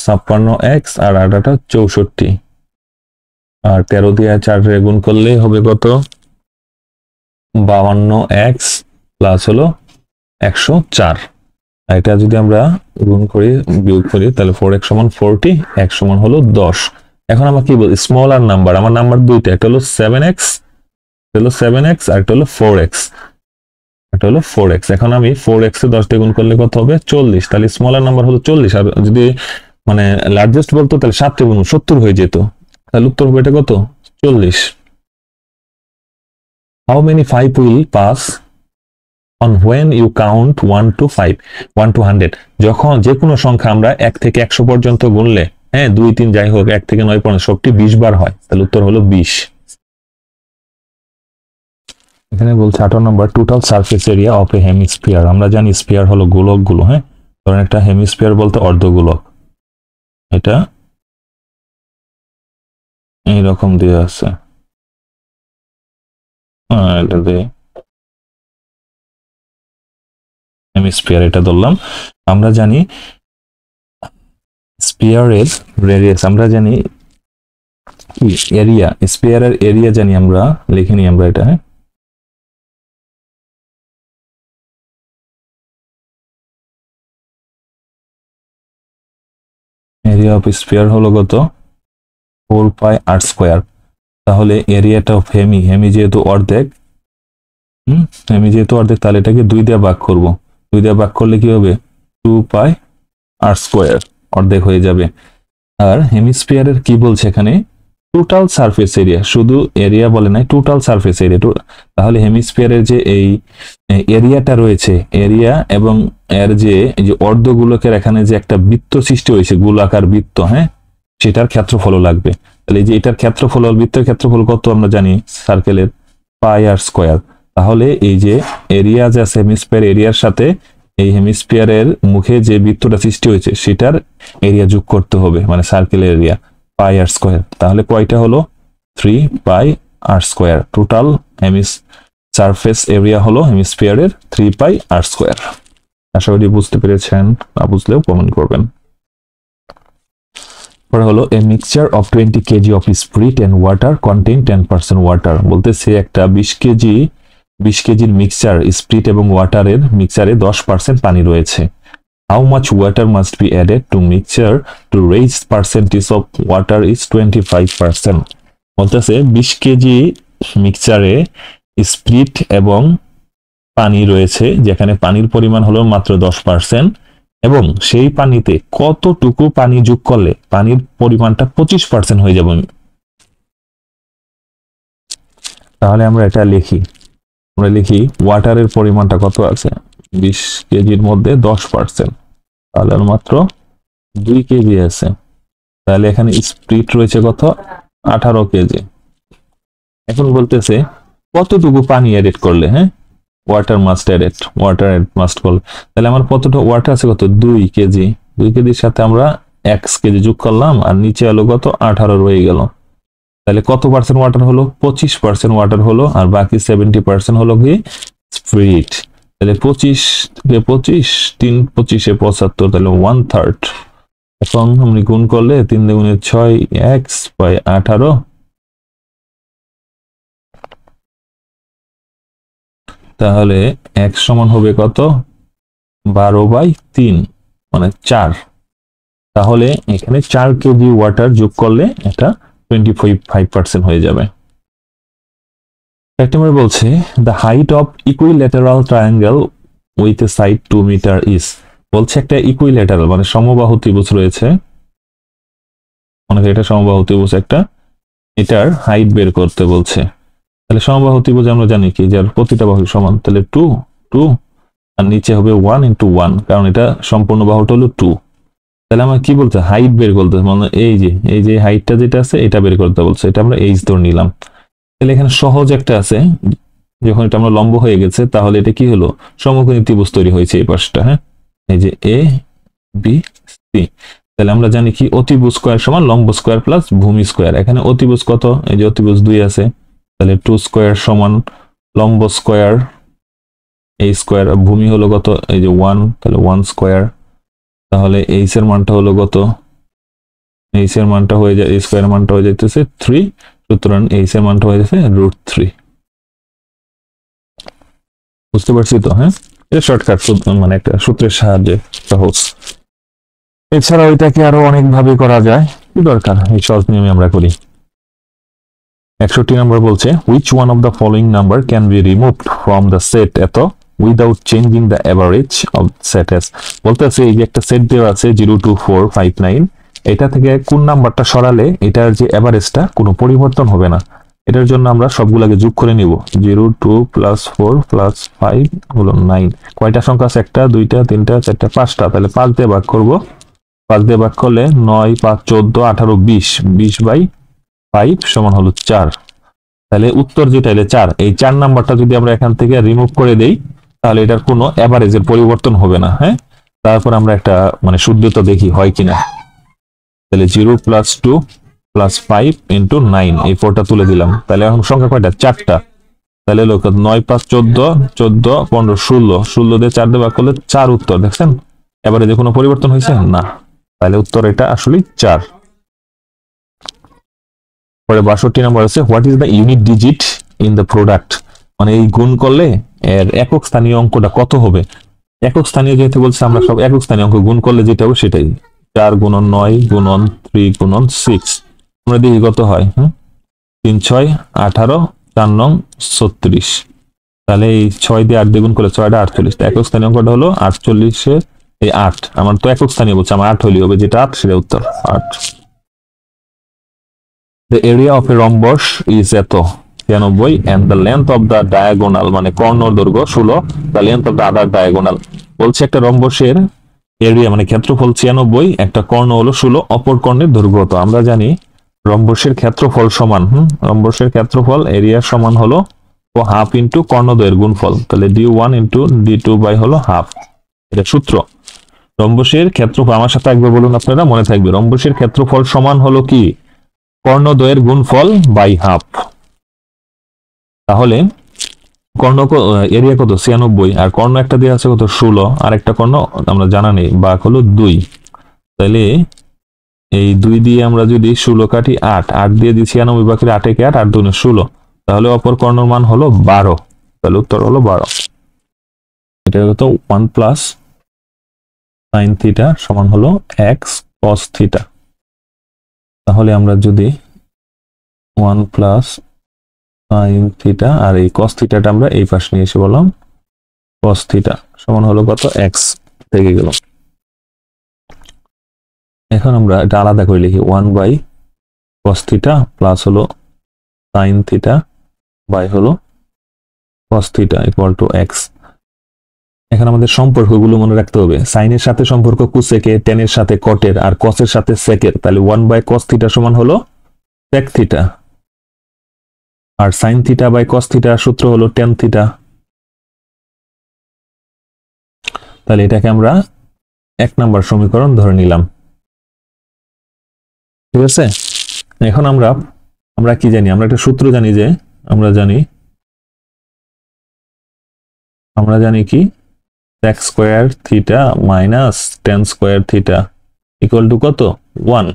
56x আর 8 8 64, আর 13 দিয়ে 4 রে গুণ করলে হবে কত 52x প্লাস হলো 104। এটা যদি আমরা গুণ করি বিয়োগ করি তাহলে 4x সমান 40, x সমান হলো 10। এখন আমরা কি বলি, স্মলার নাম্বার, আমার নাম্বার দুইটা, একটা হলো 7x, আর একটা হলো 4x, এখন আমি 4x এ 10 দিয়ে গুণ করলে কত হবে 40, তাহলে স্মলার নাম্বার হলো 40। আর যদি মানে লার্জেস্ট বলতো তাহলে 7 দিয়ে গুণ 70 হয়ে যেত, তাহলে উত্তর হবে এটা কত 40। How many 5 will pass on when you count 1 to 5, 1 to 100? যখন যে কোনো সংখ্যা আমরা 1 থেকে 100 পর্যন্ত গুনলে, হ্যাঁ 2 3 যাই হোক 1 থেকে 9 পর্যন্ত সবটি 20 বার হয়, তাহলে উত্তর হলো 20। এখানে বলছে 18 নম্বর, total surface area of a hemisphere. আমরা জানি স্ফিয়ার হলো গোলক গুলো। হ্যাঁ, ধরেন একটা হেমিস্ফিয়ার বলতে অর্ধগোলক, এটা এইরকম দিয়ে আছে, এটা দিয়ে হেমিস্ফিয়ার এটা ধরলাম। আমরা জানি স্পিয়ারের রেডিয়াস, আমরা জানি কি এরিয়া, স্পিয়ারের এরিয়া জানি আমরা, লিখে নিই আমরা এটা। হ্যাঁ, এরিয়া অফ স্পিয়ার হলো কত 4πr²। তাহলে এরিয়াটা অফ হেমি যেহেতু অর্ধেক, হেমি যেহেতু অর্ধেক, তাহলে এটাকে 2 দিয়ে ভাগ করব। 2 দিয়ে ভাগ করলে কি হবে 2πr², অর্ধেক হয়ে যাবে। আর হেমিস্ফিয়ারের কি বলছে এখানে টোটাল সারফেস এরিয়া, শুধু এরিয়া বলে নাই, টোটাল সারফেস এরিয়া। তাহলে হেমিস্ফিয়ারের যে এই এরিয়াটা রয়েছে, এরিয়া এবং এর যে এই যে অর্ধগোলকের এখানে যে একটা বৃত্ত সৃষ্টি হয়েছে, গোলাকার বৃত্ত, হ্যাঁ সেটার ক্ষেত্রফল লাগবে। তাহলে এই যে এটার ক্ষেত্রফল, বৃত্তের ক্ষেত্রফল কত আমরা জানি সার্কেলের πr²। তাহলে এই যে এরিয়া যে আছে হেমিস্ফিয়ার এরিয়ার সাথে এই হেমিস্ফিয়ারের মুখে যে বৃত্তটা সৃষ্টি হয়েছে সেটার এরিয়া যোগ করতে হবে, মানে সার্কেলের এরিয়া πr²। তাহলে কয়টা হলো 3πr²। টোটাল সারফেস এরিয়া হলো হেমিস্ফিয়ারের 3πr²। আশা করি বুঝতে পেরেছেন, না বুঝলেও কমেন্ট করবেন। পরে হলো a mixture of 20 KG of spirit and water contain 10% water. বলতেছে একটা 20 কেজির মিক্সচার, স্পিরিট এবং ওয়াটারের মিক্সচারে 10% পানি রয়েছে। How much water must be added to mixture two raise percentage of water is 25%। বলতেছে 20 কেজি মিক্সচারে স্পিরিট এবং পানি রয়েছে, যেখানে পানির পরিমাণ হলো মাত্র 10%, এবং সেই পানিতে কতটুকু পানি যোগ করলে পানির পরিমাণটা 25% হয়ে যাবে। তাহলে আমরা এটা লিখি, ওয়াটারের পরিমাণটা কত আছে 20 কেজির মধ্যে 10%, তাহলে মাত্র 2 কেজি আছে। তাহলে এখানে স্পিরিট রয়েছে কত 18 কেজি। এখন বলতেছে কতটুকু পানি এড করলে, হ্যাঁ ওয়াটার মাস্ট করলে, তাহলে আমার কতটা ওয়াটার আছে কত 2 কেজি। 2 কেজির সাথে আমরা 1 কেজি যোগ করলাম, আর নিচে হলো কত 18 রয়ে গেল। তাহলে কত পার্সেন্ট ওয়াটার হলো 25% ওয়াটার হলো, আর বাকি 70% হলো কি স্পিরিট। তাহলে 25 থেকে 25, 3 25 75, তাহলে 1/3। এখন আমরা গুণ করলে 3 দুগুণে 6, x বাই 18, তাহলে x সমান হবে কত 12/3, মানে 4। তাহলে এখানে 4 কেজি ওয়াটার যোগ করলে এটা 25% হয়ে যাবে। এক নম্বর বলছে the height of equilateral triangle with a side 2 metre is. বলছে একটা ইকুইল্যাটারাল মানে সমবাহু ত্রিভুজ রয়েছে, অনেকে এটা সমবাহু ত্রিভুজ একটা, এটার হাইট বের করতে বলছে। তাহলে সমবাহু ত্রিভুজ আমরা জানি কি, যার প্রতিটা বাহু সমান, তাহলে 2 2 আর নিচে হবে 1 ইন্টু 1, কারণ এটা সম্পূর্ণ বাহুটা হলো 2। তাহলে আমার কি বলতে, হাইট বের করতে, মানে এই যে হাইটটা যেটা আছে এটা বের করতে বলছে, এটা আমরা এইচ ধরে নিলাম। তাহলে এখানে সহজ একটা আছে, যখন এটা আমরা লম্ব হয়ে গেছে তাহলে এটা কি হলো, সমকোণী ত্রিভুজ তৈরি হয়েছে এই পাশটা। হ্যাঁ, এই যে এ বি সি। তাহলে আমরা জানি কি অতিভুজ স্কয়ার সমান লম্ব স্কয়ার প্লাস ভূমি স্কয়ার। এখানে অতিভুজ কত, এই যে অতিভুজ 2 আছে, তাহলে 2 স্কয়ার সমান লম্ব স্কয়ার এই স্কয়ার, ভূমি হলো কত, এই যে 1, তাহলে 1 স্কয়ার। তাহলে এইচ এর মানটা হলো কত, এইচ এর মানটা হয়ে যায়, এই স্কয়ার মানটা হয়ে যাইতেছে 3, সুতরাং এইচ এর মানটা হয়ে যাচ্ছে √3। বুঝতে পারছি তো? হ্যাঁ, এটা শর্টকাট মানে একটা সূত্রের সাহায্যে সহজ। এছাড়া ওইটাকে আরো অনেক ভাবে করা যায়, কি দরকার এই সহজ নিয়মে আমরা করি। 61 নম্বর বলছে which one of the following number can be removed from the set এত without changing the average of set s। বলতেছে এই যে একটা সেট দেওয়া আছে 0 2 4 5 9, এটা থেকে কোন নাম্বারটা সরালে এটার যে এভারেজটা কোনো পরিবর্তন হবে না। এটার জন্য আমরা সবগুলোকে যোগ করে নিব, 0 2 প্লাস 4 প্লাস 5 হলো 9। কয়টা সংখ্যা আছে, একটা দুইটা তিনটা চারটা পাঁচটা, তাহলে 5 দিয়ে ভাগ করব, 5 দিয়ে ভাগ করলে 9 5 14 18 20, 20 বাই 5 সমান হলো 4। তাহলে উত্তর যেটা এলে 4, এই 4 নাম্বারটা যদি আমরা এখান থেকে রিমুভ করে দেই তাহলে এটার কোনো এভারেজের পরিবর্তন হবে না। হ্যাঁ, তারপর আমরা একটা মানে শুদ্ধতা দেখি হয় কিনা। তাহলে 0 প্লাস 2 প্লাস 5 ইন্টু 9, এই 4টা তুলে দিলাম, তাহলে এখন সংখ্যা কয়টা, 4টা। তাহলে লোক 9 5 14 14 15 16, 16 দিয়ে 4 দিয়ে ভাগ করলে 4 উত্তর। দেখছেন এভারেজে কোনো পরিবর্তন হয়েছে না, তাহলে উত্তর এটা আসলে 4। পরে 62 নম্বর আছে what is the unit digit in the product, মানে এই গুণ করলে এর একক স্থানীয় অঙ্কটা কত হবে। একক স্থানীয় যেহেতু বলছে আমরা সব একক স্থানীয় অঙ্ক গুণ করলে যেটা হবে সেটাই, 4 গুণন 9 গুণন 3 গুণন 6, আমরা দেখি কত হয়। 3 6 18, 4 9 36, তাহলে এই 6 দিয়ে 8 দিয়ে গুণ করলে 6টা 48, একক স্থানীয় অঙ্কটা হলো 48 এই 8, আমার তো একক স্থানীয় বলছে, আমার 8 হলেই হবে, যেটা 8 সেটা উত্তর 8। The area of a rhombus is এত 93 and the length of the diagonal মানে কর্ণ দৈর্ঘ্য 16, the length of the other diagonal। বলছে একটা রম্বসের এরিয়া মানে ক্ষেত্রফল 96, একটা কর্ণ হলো 16, অপর কর্ণের দৈর্ঘ্য কত। আমরা জানি রম্বসের ক্ষেত্রফল সমান রম্বসের ক্ষেত্রফল এরিয়া সমান হলো হাফ ইন্টু কর্ণদ্বয়ের গুণফল, তাহলে d1 ইন্টু d2 বাই হলো হাফ, এটা সূত্র। রম্বসের ক্ষেত্রফল আমার সাথে একবার বলুন আপনারা, মনে থাকবে, রম্বসের ক্ষেত্রফল সমান হলো কি কর্ণদ্বয়ের গুণফল বাই হাফ। তাহলে কর্ণ এরিয়া কত 96, আর কর্ণ একটা দেওয়া আছে কত 16, আর একটা কর্ণ আমরা জানা নেই, বাঘ হলো 2। তাহলে এই 2 দিয়ে আমরা যদি 16 কাটি 8, 8 দিয়ে দিই 96 বাকি 8 কে 8, 8 2 16, তাহলে অপর কর্ণর মান হলো 12, তাহলে উত্তর হলো 12। এটা কত 1 প্লাস sin থিটা সমান হলো x cos থিটা। তাহলে আমরা যদি 1 প্লাস sin থিটা আর এই cos থিটাটা আমরা এই পাশে নিয়ে এসে বললাম cos থিটা সমান হলো কত x থেকে গেল। এখন আমরা এটা আলাদা করে লিখি 1 বাই cos থিটা প্লাস হলো sin থিটা বাই হলো cos theta equal two x। এখন আমাদের সম্পর্কগুলো মনে রাখতে হবে, সাইনের সাথে সম্পর্ক কোসেকের, টেনের সাথে কটের, আর কসের সাথে সেকের। তাহলে 1 বাই cos থিটা সমান হলো sec থিটা, আর sin theta by cos theta সূত্র হলো tan থিটা। তাহলে এটাকে আমরা 1 নাম্বার সমীকরণ ধরে নিলাম, ঠিক আছে। এখন আমরা কি জানি, আমরা একটা সূত্র জানি, যে আমরা জানি কি sec square theta minus tan square theta equal two কত 1।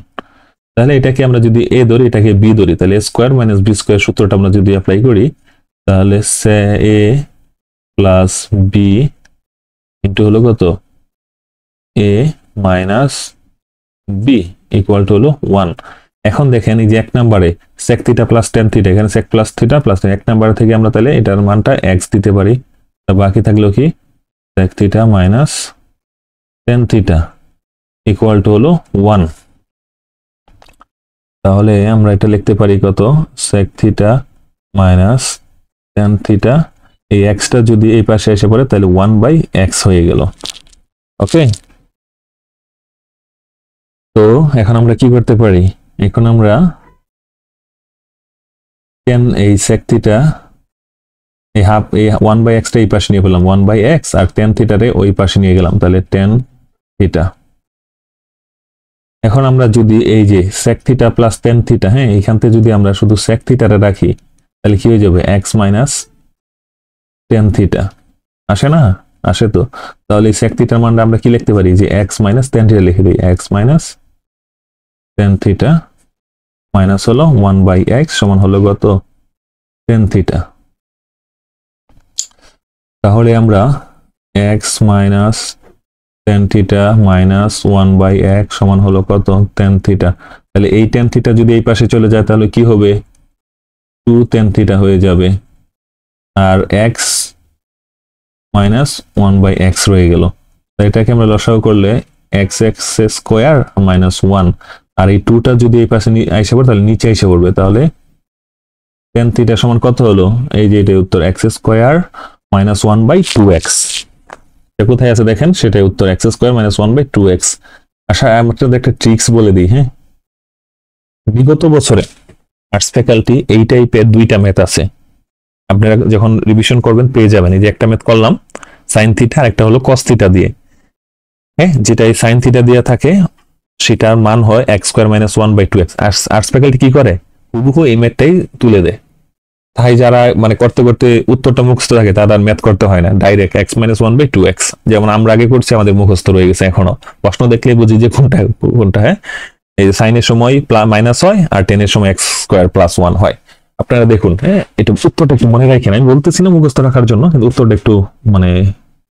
তাহলে এটাকে আমরা যদি a ধরি, এটাকে b ধরি, তাহলে a square minus b square সূত্রটা আমরা যদি অ্যাপ্লাই করি, তাহলে a প্লাস b ইন্টু হলো কত a minus B equal to হলো 1। এখন দেখেন এই যে এক নম্বরে sec theta plus tan theta, এখানে sec প্লাস থিটা প্লাস এক নম্বর থেকে আমরা তাহলে এটার মানটা x দিতে পারি, বাকি থাকলো কি sec theta minus tan theta equal to হলো 1। তাহলে আমরা এটা লিখতে পারি কত, sec theta minus tan theta, এই এক্সটা যদি এই পাশে এসে পড়ে তাহলে 1/x হয়ে গেল। ওকে, তো এখন আমরা কি করতে পারি, এখন আমরা tan এই sec থিটা এই হাফ এই 1/x টা এই পাশে নিয়ে পেলাম 1/x, আর tan থিটারে ওই পাশে নিয়ে গেলাম তাহলে tan থিটা। এখন আমরা যদি এই যে sec theta plus tan theta, হ্যাঁ এইখান থেকে যদি আমরা শুধু sec থিটারে রাখি তাহলে কি হয়ে যাবে x মাইনাস tan থিটা, আসে না, আসে তো। তাহলে এই sec থিটার মানটা আমরা কি লিখতে পারি, যে x মাইনাস tan থিটা লিখে দিই, x minus tan theta minus হলো 1/x সমান হলো কত, tan থিটা। তাহলে আমরা x minus tan theta minus 1/x সমান হলো কত, tan থিটা। তাহলে এই tan থিটা যদি এই পাশে চলে যায় তাহলে কি হবে, 2 tan থিটা হয়ে যাবে, আর x মাইনাস 1/x রয়ে গেল। এটাকে আমরা লসাগু করলে x স্কোয়ার মাইনাস 1, আর এই 2টা যদি এই পাশে আইসা পড়ে তাহলে নিচে এসে পড়বে, তাহলে tan থিটা সমান কত হলো, এই যে এটা উত্তর x স্কোয়ার মাইনাস 1/2x। কোথায় আছে দেখেন, সেটাই উত্তর x স্কোয়ার মাইনাস 1/2x। আচ্ছা আপনাদের একটা ট্রিক্স বলে দিই, হ্যাঁ বিগত বছরে আর্টস ফ্যাকাল্টি এই টাইপের দুইটা ম্যাথ আছে, আপনারা যখন রিভিশন করবেন পেয়ে যাবেন। এই যে একটা ম্যাথ করলাম সাইন থিটা, আর একটা হলো কস থিটা দিয়ে, হ্যাঁ যেটা এই সাইন থিটা দিয়ে থাকে সেটার মান হয় x square minus 1/2x। Arts faculty কি করে, হুবহু এই ম্যাথটাই তুলে দেয়, তাই যারা মানে করতে করতে উত্তরটা মুখস্থ থাকে তাদের ম্যাথ করতে হয় না, ডাইরেক্ট x মাইনাস 1/2x, যেমন আমরা আগে করছি আমাদের মুখস্থ রয়ে গেছে, এখনো প্রশ্ন দেখলেই বুঝি যে কোনটা কোনটা। হ্যাঁ এই যে সাইনের সময় মাইনাস হয় আর টেনের সময় x স্কোয়ার প্লাস 1 হয়। আপনারা দেখুন, হ্যাঁ এটা উত্তরটা একটু মনে রাখেন, আমি বলতেছি না মুখস্থ রাখার জন্য, কিন্তু উত্তরটা একটু মানে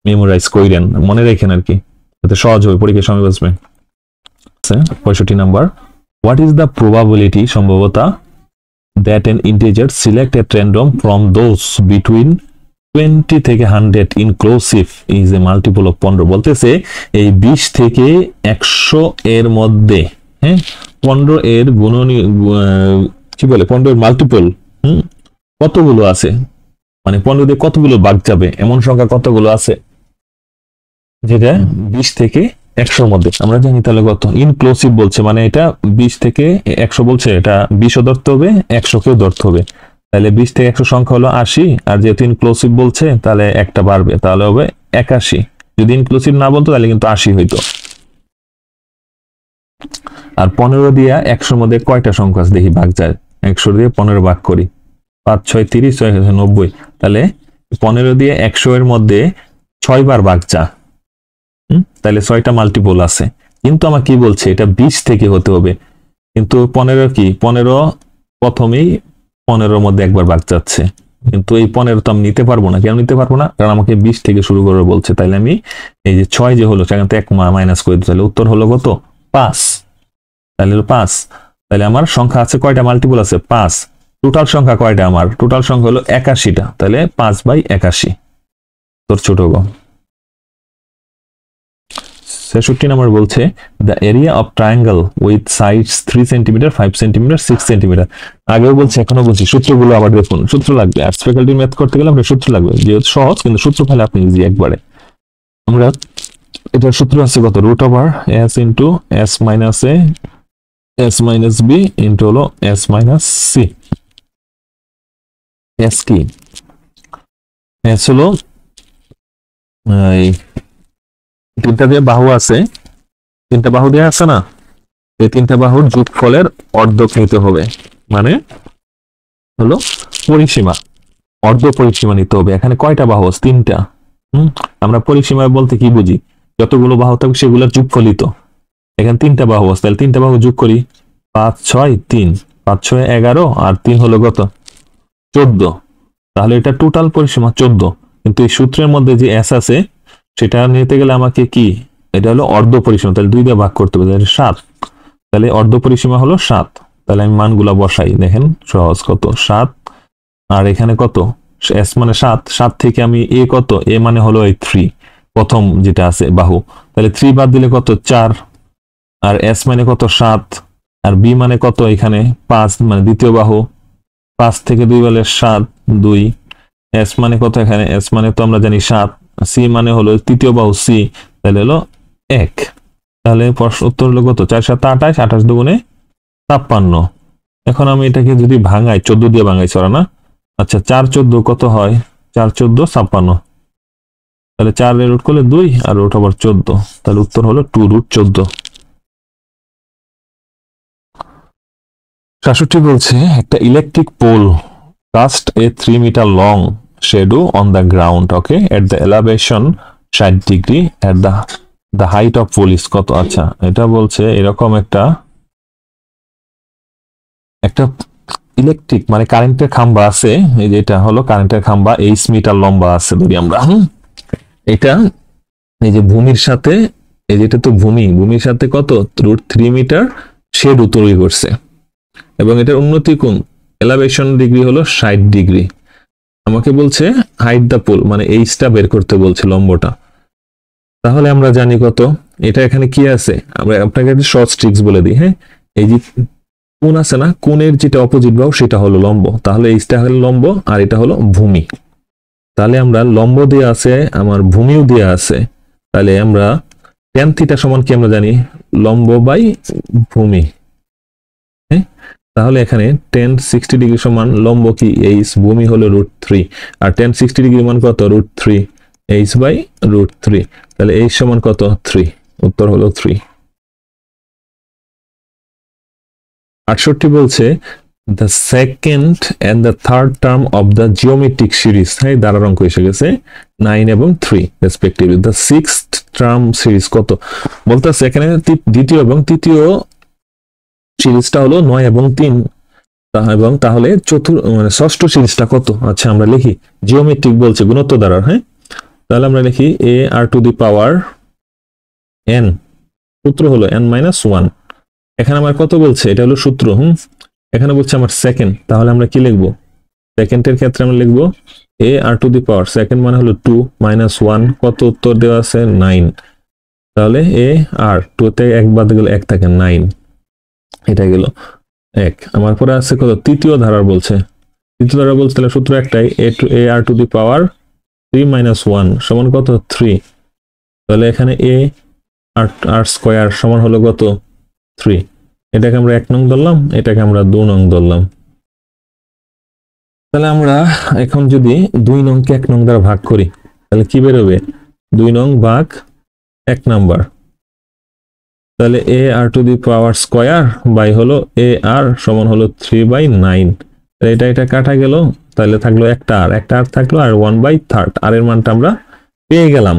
মেমোরাইজ করেন, মনে রাখেন আর কি, যাতে সহজ হবে পরীক্ষার সময় বসবেন। 65 number, what is the probability, সম্ভবতা that an integer select at random from those between 20 থেকে 100 inclusive is a multiple of 15। বলতেছে এই 20 থেকে 100 এর মধ্যে, হ্যাঁ 15 এর গুণনীয় কি বলে 15 এর মাল্টিপল কতগুলো আছে, মানে 15 দিয়ে কতগুলো ভাগ যাবে এমন সংখ্যা কতগুলো আছে, যেটা 20 থেকে 100 মধ্যে। আমরা জানি তাহলে কত, ইনক্লুসিভ বলছে মানে এটা 20 থেকে 100 বলছে, এটা 20ও ধরতে হবে 100কেও ধরতে হবে, তাহলে 20 থেকে 100 সংখ্যা হলো 80, আর যেহেতু ইনক্লুসিভ বলছে তাহলে একটা বাড়বে, তাহলে হবে 81। যদি ইনক্লুসিভ না বলতো তাহলে কিন্তু 80 হইতো। আর 15 দিয়ে 100 মধ্যে কয়টা সংখ্যা আছে দেখি ভাগ যায়, 100 দিয়ে 15 ভাগ করি, 5 6 30 6 90, তাহলে 15 দিয়ে 100 এর মধ্যে 6 বার ভাগ যা, তাহলে 6টা মাল্টিপল আছে। কিন্তু আমার কি বলছে, এটা 20 থেকে হতে হবে, কিন্তু 15 কি 15 প্রথমেই 15 মধ্যে একবার ভাগ যাচ্ছে, কিন্তু এই 15 তো আমি নিতে পারবো না। কেন নিতে পারবো না, কারণ আমাকে 20 থেকে শুরু করে বলছে। তাইলে আমি এই যে 6 যে হলো সেখান থেকে 1 মাইনাস করে দিই, তাহলে উত্তর হলো কত 5। তাহলে 5, তাহলে আমার সংখ্যা আছে কয়টা, মাল্টিপল আছে 5। টোটাল সংখ্যা কয়টা, আমার টোটাল সংখ্যা হলো 81টা, তাহলে 5/81 তোর ছোট গ। 66 নাম্বার বলছে the area of triangle with sides 3 centimetre 5 centimetre 6 centimetre. আগেও বলছি এখনো বলছি, সূত্রগুলো আবার দেখুন, সূত্র লাগবে আর্টস ফ্যাকাল্টি ম্যাথ করতে গেলে আপনার সূত্র লাগবে, যেহেতু সহজ কিন্তু সূত্র ফেলে আপনি ইজি একবারে। আমরা এটার সূত্র আছে কত, root over s into s minus a s minus b into হলো s মাইনাস c। s কি, s হলো এই তিনটা দিয়ে বাহু আছে, তিনটা বাহু দেওয়া আছে না, এই তিনটা বাহুর যোগফলের অর্ধক নিতে হবে, মানে হলো পরিসীমা, অর্ধ পরিসীমা নিতে হবে। এখানে কয়টা বাহু আছে, 3টা। আমরা পরিসীমা বলতে কি বুঝি, যতগুলো বাহু থাকবে সেগুলোর যোগফলিত। এখানে 3টা বাহু আছে, তাহলে 3টা বাহু যোগ করি, 5 6 3, 5 6 11, আর 3 হলো কত 14, তাহলে এটা টোটাল পরিসীমা 14। কিন্তু এই সূত্রের মধ্যে যে s আছে সেটা নিতে গেলে আমাকে কি এটা হলো অর্ধ পরিসীমা, তাহলে 2 দিয়ে ভাগ করতে হবে, তাহলে 7। তাহলে অর্ধ পরিসীমা হলো 7। তাহলে আমি মানগুলা বসাই, দেখেন সহজ, কত 7, আর এখানে কত s মানে 7, 7 থেকে আমি a কত, a মানে হলো এই 3, প্রথম যেটা আছে বাহু, তাহলে 3 বাদ দিলে কত 4, আর s মানে কত 7, আর b মানে কত এখানে 5, মানে দ্বিতীয় বাহু, 5 থেকে 2 বলে 7, 2, s মানে কত এখানে, s মানে তো আমরা জানি 7, c মানে হলো তৃতীয় বাহু c, তাহলে হলো 1। তাহলে উত্তর হলো কত, 4 7 28, 28 দুগুণে 56। এখন আমি এটাকে যদি ভাঙাই, 14 দিয়ে ভাঙাই সরা না, আচ্ছা 4 14 কত হয়, 4 14 56, তাহলে 4 এর রুট করলে 2 আর রুট আবার 14, তাহলে উত্তর হলো 2√14। 66 বলছে একটা electric pole cast a 3 metre long shadow on the ground, okay, at the elevation 60 degree, at the height of pole is কত। আচ্ছা এটা বলছে এরকম একটা ইলেকট্রিক মানে কারেন্টের খাম্বা আছে, এই যে এটা হলো কারেন্টের খাম্বা, 8 মিটার লম্বা আছে ধরি আমরা, এটা এই যে ভূমির সাথে, এই যেটা তো ভূমির সাথে কত √3 মিটার শ্যাডো তৈরি করছে, এবং এটার উন্নতি কোণ এলিভেশন ডিগ্রি হলো 60 ডিগ্রি। আমাকে বলছে হাইট দ্য পোল, মানে এইচটা বের করতে বলছে, লম্বটা। তাহলে আমরা জানি কত, এটা এখানে কি আছে, আমরা আপনাকে একটা শর্ট ট্রিক্স বলে দিই, হ্যাঁ, এই যে কোণ আছে না, কোণের যেটা অপোজিট বাহু সেটা হলো লম্ব, তাহলে এইচটা হলো লম্ব আর এটা হলো ভূমি। তাহলে আমরা লম্ব দিয়ে আছে, আমার ভূমিও দিয়ে আছে, তাহলে আমরা tan থিটা সমান কি আমরা জানি, লম্ব বাই ভূমি, হ্যাঁ। তাহলে এখানে tan 60 ডিগ্রি সমান লম্ব কি এইচ, ভূমি হলো √3, আর tan 60 ডিগ্রি মান কত √3, এইচ বাই √3, তাহলে এইচ সমান কত 3, উত্তর হলো 3। 68 বলছে the second and the third term of the geometric series, হ্যাঁ দ্বারার অঙ্ক এসে গেছে 9 এবং 3 respectively, the sixth term series কত বলতেছে, এখানে দ্বিতীয় এবং তৃতীয় সিরিজটা হলো 9 এবং 3, এবং তাহলে মানে ষষ্ঠ সিরিজটা কত। আচ্ছা আমরা লিখি, জিওমেট্রিক বলছে গুণোত্তর দ্বারা, হ্যাঁ, তাহলে আমরা লিখি a r⁴ n, সূত্র হলো n-1। এখানে আমার কত বলছে, এটা হলো সূত্র, এখানে বলছে আমার সেকেন্ড, তাহলে আমরা কি লিখবো, সেকেন্ডের ক্ষেত্রে আমরা লিখবো a r⁴, সেকেন্ড মানে হলো 2 - 1, কত উত্তর দেওয়া আছে 9, তাহলে a r 2 তে 1 বাদ গেলে 1 থাকে 9, এটা গেল 1। আমার পরে আছে কত, তৃতীয় ধারার বলছে, তৃতীয় ধারা বলছে তাহলে সূত্র একটাই, a r⁴ 3 - 1 সমান কত 3, তাহলে এখানে a r² সমান হলো কত 3, এটাকে আমরা 1 নং ধরলাম, এটাকে আমরা 2 নং ধরলাম। তাহলে আমরা এখন যদি 2 নংকে 1 নং দ্বারা ভাগ করি, তাহলে কি বেরোবে, 2 নং ভাগ 1 নাম্বার, তাহলে a r² বাই হলো ar সমান হলো 3/9, এটা কাটা গেল, তাহলে থাকলো একটা আর থাকলো, আর 1/3, আর এর মানটা আমরা পেয়ে গেলাম,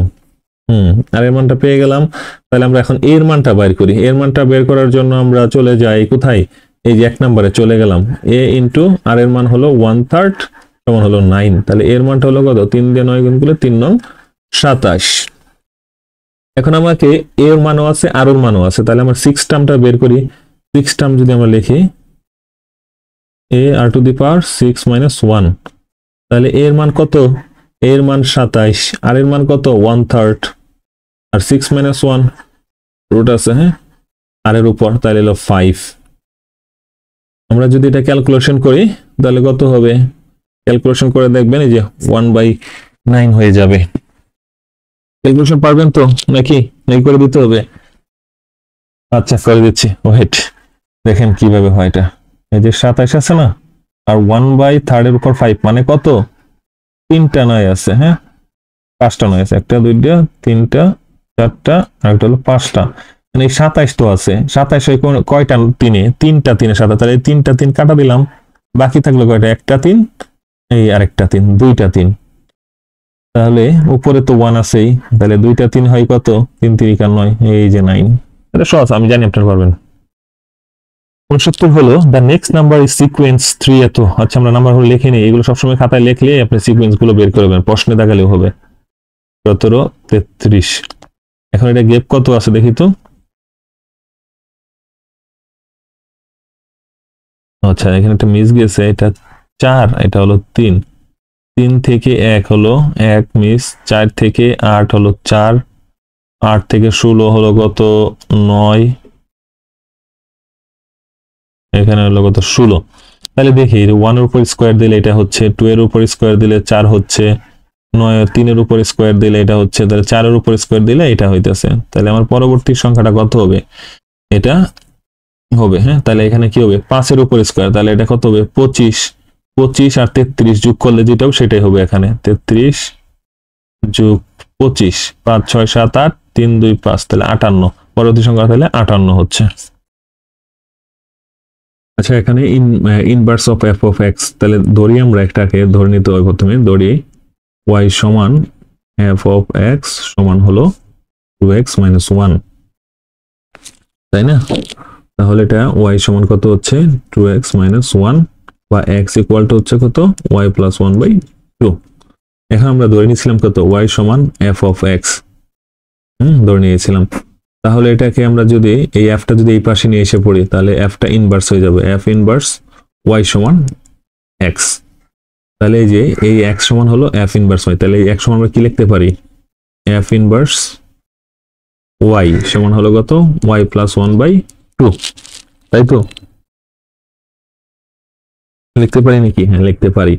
আর এর মানটা পেয়ে গেলাম। তাহলে আমরা এখন এর মানটা বের করি, এর মানটা বের করার জন্য আমরা চলে যাই কোথায়, এই যে 1 নম্বরে চলে গেলাম, a ইন্টু আর এর মান হলো 1/3 সমান হলো 9, তাহলে এর মানটা হলো কত, 3 দিয়ে 9 গুণ করলে 3 নং 27। এখন আমাকে এর মানও আছে আর ওর মানও আছে, তাহলে আমরা 6 টার্মটা বের করি। 6 টার্ম যদি আমরা লিখি a r⁴ 6 - 1, তাহলে এর মান কত, এর মান 27, আর এর মান কত 1/3, আর 6 - 1 রুট আছে, হ্যাঁ, আর এর উপর, তাহলে হলো 5। আমরা যদি এটা ক্যালকুলেশন করি তাহলে কত হবে, ক্যালকুলেশন করে দেখবেন এই যে 1/9 হয়ে যাবে। ক্যালকুলেশন পারবেন তো নাকি করে দিতে হবে? আচ্ছা করে দিচ্ছি, ওয়েট, দেখেন কিভাবে হয় এটা। এই যে 27 আছে না, আর 1/3 এর উপর 5 মানে কত, 3টা 9 আছে, হ্যাঁ 5টা 9 আছে, 1টা 2টা 3টা 4টা আর একটা হলো 5টা, মানে 27 তো আছে। 27 কয়টা 3টা 3 এর সাথে, তাহলে 3টা 3 কাটা দিলাম, বাকি থাকলো কয়টা, একটা 3, এই আরেকটা 3, 2টা 3, তাহলে উপরে তো 1 আছেই, তাহলে 2টা 3 হয় কত, 3 3 9, এই যে 9। এটা সহজ, আমি জানি আপনারা পারবেন। 69 হলো the next number is sequence 3 এত। আচ্ছা আমরা নাম্বার হলো লিখে নিই, এগুলো সবসময় খাতায় লিখলে আপনি সিকোয়েন্স গুলো বের করবেন, প্রশ্নে দেখালেও হবে। 17 33 এখন এটা গ্যাপ কত আছে দেখি তো। আচ্ছা এখানে একটা মিস গেছে, এটা 4, এটা হলো 3। 3 থেকে 1 হলো 1 মিস, 4 থেকে 8 হলো 4, 8 থেকে 16 হলো কত 9, এখানে হলো কত 16। তাহলে দেখি 1 এর উপর স্কোয়ার দিলে এটা হচ্ছে, 2 এর উপর স্কোয়ার দিলে 4 হচ্ছে, 9 3 এর উপর স্কোয়ার দিলে এটা হচ্ছে, তাহলে 4 এর উপর স্কোয়ার দিলে এটা হইতেছে। তাহলে আমার পরবর্তী সংখ্যাটা কত হবে, এটা হবে, হ্যাঁ। তাহলে এখানে কি হবে 5 এর উপর স্কোয়ার, তাহলে এটা কত হবে 25। 25 আর 33 যোগ করলে যেটা হবে সেটাই হবে এখানে, 33 যোগ 25, 5 6 7 8, 3 2 5, তাহলে 58। পরবর্তী সংখ্যা তাহলে 58 হচ্ছে। আচ্ছা এখানে inverse of F of x, তাহলে ধরি আমরা একটাকে ধরে নিতে হবে প্রথমে, ধরি y সমান এফ অফ এক্স সমান হলো 2x মাইনাস 1, তাই না? তাহলে এটা y সমান কত হচ্ছে 2x মাইনাস 1, বা x ইকুয়াল টু হচ্ছে কত y প্লাস 1/2। এখন আমরা ধরে নিয়েছিলাম কত y সমান এফ অফ এক্স, ধরে নিয়েছিলাম। তাহলে এটাকে আমরা যদি এই এফটা যদি এই পাশে নিয়ে এসে পড়ি, তাহলে এফটা ইনভার্স হয়ে যাবে, এফ ইনভার্স y সমান x। তাহলে এই যে এই x সমান হলো এফ ইনভার্স y, তাহলে এই x সমান আমরা কি লিখতে পারি, এফ ইনভার্স y সমান হলো কত y প্লাস 1/2, তাই তো? লিখতে পারি নাকি? হ্যাঁ লিখতে পারি।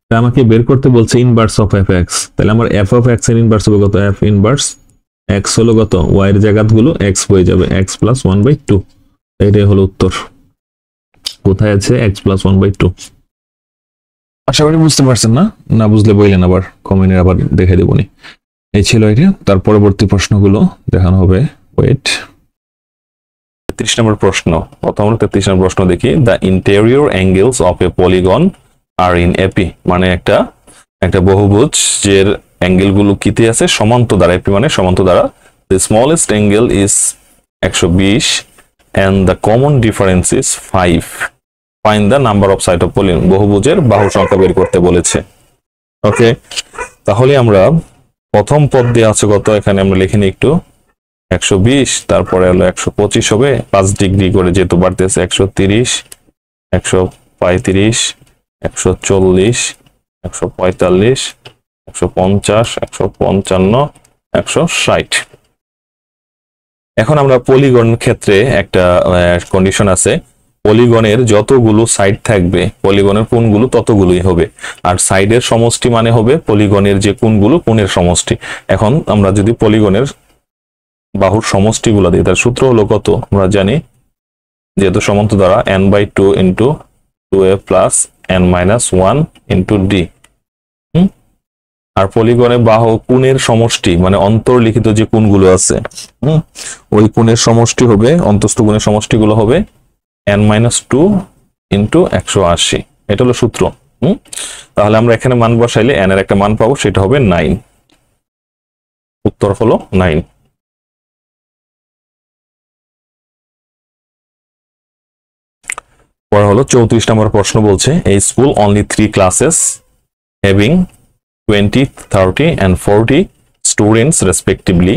তা আমাকে বের করতে বলছে ইনভার্স অফ এফ এক্স, তাহলে আমার এফ অফ এক্স এর ইনভার্স হবে কত, এফ ইনভার্স এক্স হলো কত, ওয়াই এর জায়গাগুলো এক্স হয়ে যাবে, এক্স প্লাস 1/2। এটাই হলো উত্তর। কোথায় আছে এক্স প্লাস 1/2? আশা করি বুঝতে পারছেন। না না বুঝলে বললেন, আবার কমেন্টে আবার দেখে দেবনি। এই ছিল এটা। তার পরবর্তী প্রশ্নগুলো দেখানো হবে, ওয়েট। 33 নম্বর প্রশ্ন, প্রথম 33 নম্বর প্রশ্ন দেখি। The interior angles of a polygon are in AP, মানে একটা বহুভুজ যের অ্যাঙ্গেল গুলো কিতে আছে সমান্ত দ্বারা, এপি মানে সমান্ত দ্বারা। The smallest angle is 120 and the common difference is 5. Find the number of side of polygon. বহুভুজের বাহু সংখ্যা বের করতে বলেছে। ওকে, তাহলে আমরা প্রথম পদ দিয়ে আছে কত, এখানে আমরা লিখে নিই একটু, 120, তারপরে হলো 125 হবে 5 ডিগ্রি করে, যেহেতু বাড়তেছে 130, 135, 140, 145, 150, 155, 160। এখন আমরা পলিগন ক্ষেত্রে একটা কন্ডিশন আছে, পলিগনের যতগুলো সাইড থাকবে পলিগনের কোণগুলো ততগুলোই হবে, আর সাইডের সমষ্টি মানে হবে পলিগনের যে কোণগুলো কোণের সমষ্টি। এখন আমরা যদি পলিগনের বাহুর সমষ্টিগুলো দিই, তার সূত্র হলো কত আমরা জানি, যেহেতু সমান্ত দ্বারা n/2 into 2a plus n-1 into d। আর পলিগনে বাহু কোণের সমষ্টি মানে অন্তর্লিখিত যে কোণগুলো আছে, ওই কোণের সমষ্টি হবে, অন্তস্থ কোণের সমষ্টিগুলো হবে n-2 ইন্টু 180। এটা হলো সূত্র। তাহলে আমরা এখানে মান বসাইলে n এর একটা মান পাবো, সেটা হবে 9। উত্তর হলো 9। পরে হলো 34 নম্বর প্রশ্ন বলছে, এই school only 3 classes having 20, 30 and 40 students respectively.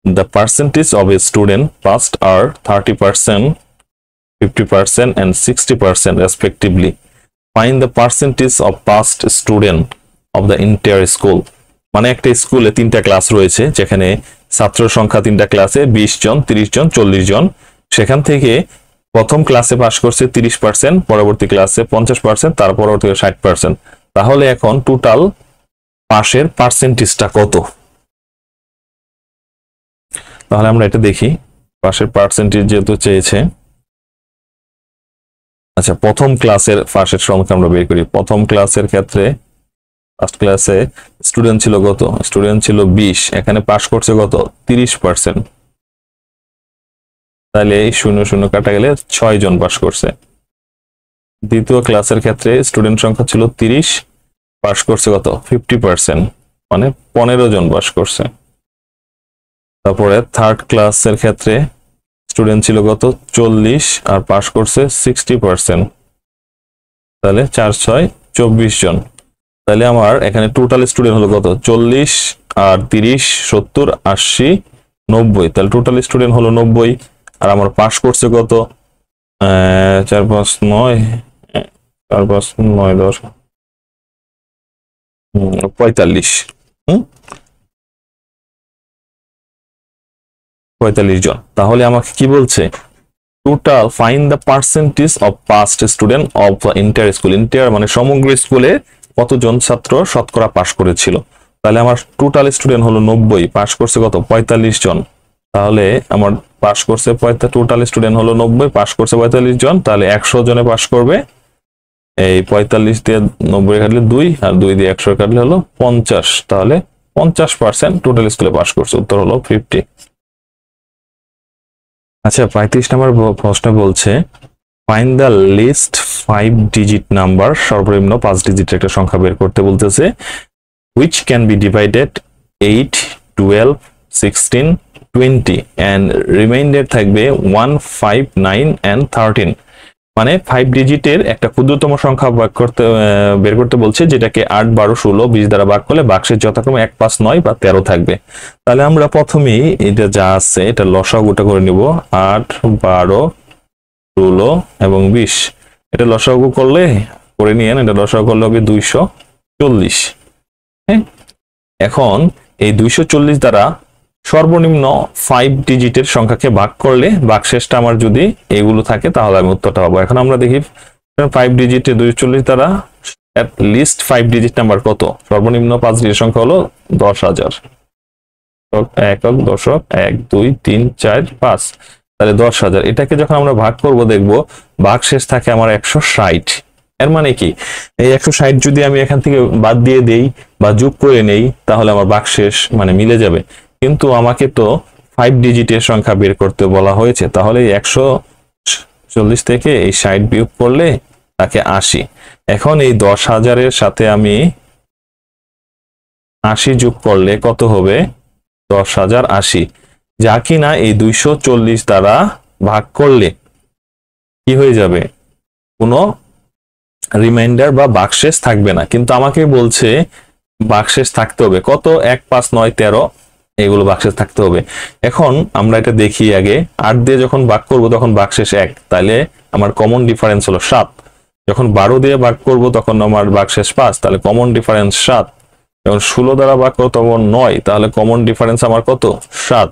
The percentage of a student passed are 30%, 50% and 60% respectively. Find the percentage of passed student of the entire school. মানে একটা স্কুলে 3টা ক্লাস রয়েছে, যেখানে ছাত্র সংখ্যা 3টা ক্লাসে 20 জন, 30 জন, 40 জন। সেখান থেকে প্রথম ক্লাসে পাস করছে 30%, পরবর্তী ক্লাসে 50%, তার পরবর্তী 60%। তাহলে এখন টোটাল পাশের পার্সেন্টেজটা কত? তাহলে আমরা এটা দেখি, পাশের পার্সেন্টেজ যেহেতু চেয়েছে। আচ্ছা, প্রথম ক্লাসের পাশের সংখ্যা আমরা বের করি। প্রথম ক্লাসের ক্ষেত্রে ফার্স্ট ক্লাসে স্টুডেন্ট ছিল কত, স্টুডেন্ট ছিল 20, এখানে পাস করছে কত 30%, তাহলে এই 0 0 কাটা গেলে 6 জন পাস করছে। দ্বিতীয় ক্লাসের ক্ষেত্রে স্টুডেন্ট সংখ্যা ছিল 30, পাস করছে কত 50%, মানে 15 জন পাস করছে। তারপরে থার্ড ক্লাসের ক্ষেত্রে স্টুডেন্ট ছিল কত 40 আর পাস করছে 60%, তাহলে 4 6 24 জন। তাহলে আমার এখানে টোটাল স্টুডেন্ট হলো কত 40 আর 30 70 80 90, তাহলে টোটাল স্টুডেন্ট হলো 90, আর আমার পাস করছে কত 4 5 9 4 5 9 10 45, 45 জন। তাহলে আমাকে কি বলছে, total find the percentage of past student of inter school, inter মানে সমগ্র স্কুলে কতজন ছাত্র শতকরা পাস করেছিল। তাহলে আমার টোটাল স্টুডেন্ট হলো 90, পাস করছে কত 45 জন। তাহলে আমার পাস করছে টোটাল স্টুডেন্ট হলো 90, পাস করছে 45 জন, তাহলে 100 জনে পাস করবে। এই 45 দিয়ে 90 কাটলে 2, আর 2 দিয়ে 100 কাটলে হলো 50, তাহলে 50% টোটাল স্কুলে পাস করছে, উত্তর হলো 50। আচ্ছা 35 নম্বর প্রশ্ন বলছে find the least 5 digit number, সর্বনিম্ন 5 ডিজিটের একটা সংখ্যা বের করতে বলতেছে, which can be divided 8 12 16 20 and remainder থাকবে 1 5 9 and 13। মানে 5 ডিজিটের একটা ক্ষুদ্রতম সংখ্যা বের করতে বলছে, যেটাকে 8 12 16 20 দ্বারা ভাগ করলে বাক্সের যথাক্রমে 1 5 9 বা 13 থাকবে। তাহলে আমরা প্রথমেই এটা যা আছে এটা লসাগুটা করে নিব, 8 12 16 এবং 20। এটা লসাগু করলে করে নিয়েন, এটা লসাগু করলে হবে 240। হ্যাঁ, এখন এই 240 দ্বারা সর্বনিম্ন 5 ডিজিটের সংখ্যাকে ভাগ করলে বাক্সেসটা আমার যদি এগুলো থাকে তাহলে আমি উত্তরটা পাবো। এখন আমরা দেখি 5 ডিজিটে 240 দ্বারা এট লিস্ট 5 ডিজিট নাম্বার কত, সর্বনিম্ন 5 ডিজিট সংখ্যা হলো 10,000, একক দশক 1 2 3 4 5, তাহলে 10,000। এটাকে যখন আমরা ভাগ করব দেখব বাক্সেস থাকে আমার 160। এর মানে কি, এই 160 যদি আমি এখান থেকে বাদ দিয়ে দেই বা যোগ করে নেই তাহলে আমার বাক্সেস মানে মিলে যাবে, কিন্তু আমাকে তো 5 ডিজিটের সংখ্যা বের করতে বলা হয়েছে। তাহলে 140 থেকে এই 60 বিয়োগ করলে তাকে 80। এখন এই 10,000 এর সাথে আমি 80 যোগ করলে কত হবে, 10,080, যা কিনা এই 240 দ্বারা ভাগ করলে কি হয়ে যাবে, কোনো রিমাইন্ডার বা বাক্সেস থাকবে না। কিন্তু আমাকে বলছে বাক্সেস থাকতে হবে কত, 1 5 9 13, এগুলো বাক্সেস থাকতে হবে। এখন আমরা এটা দেখি আগে, 8 দিয়ে যখন ভাগ করব তখন বাক্সেস 1, তাহলে আমার কমন ডিফারেন্স হলো 7। যখন 12 দিয়ে ভাগ করব তখন আমার বাক্সেস 5, তাহলে কমন ডিফারেন্স 7। যখন 16 দ্বারা ভাগ করব তখন 9, তাহলে কমন ডিফারেন্স আমার কত 7।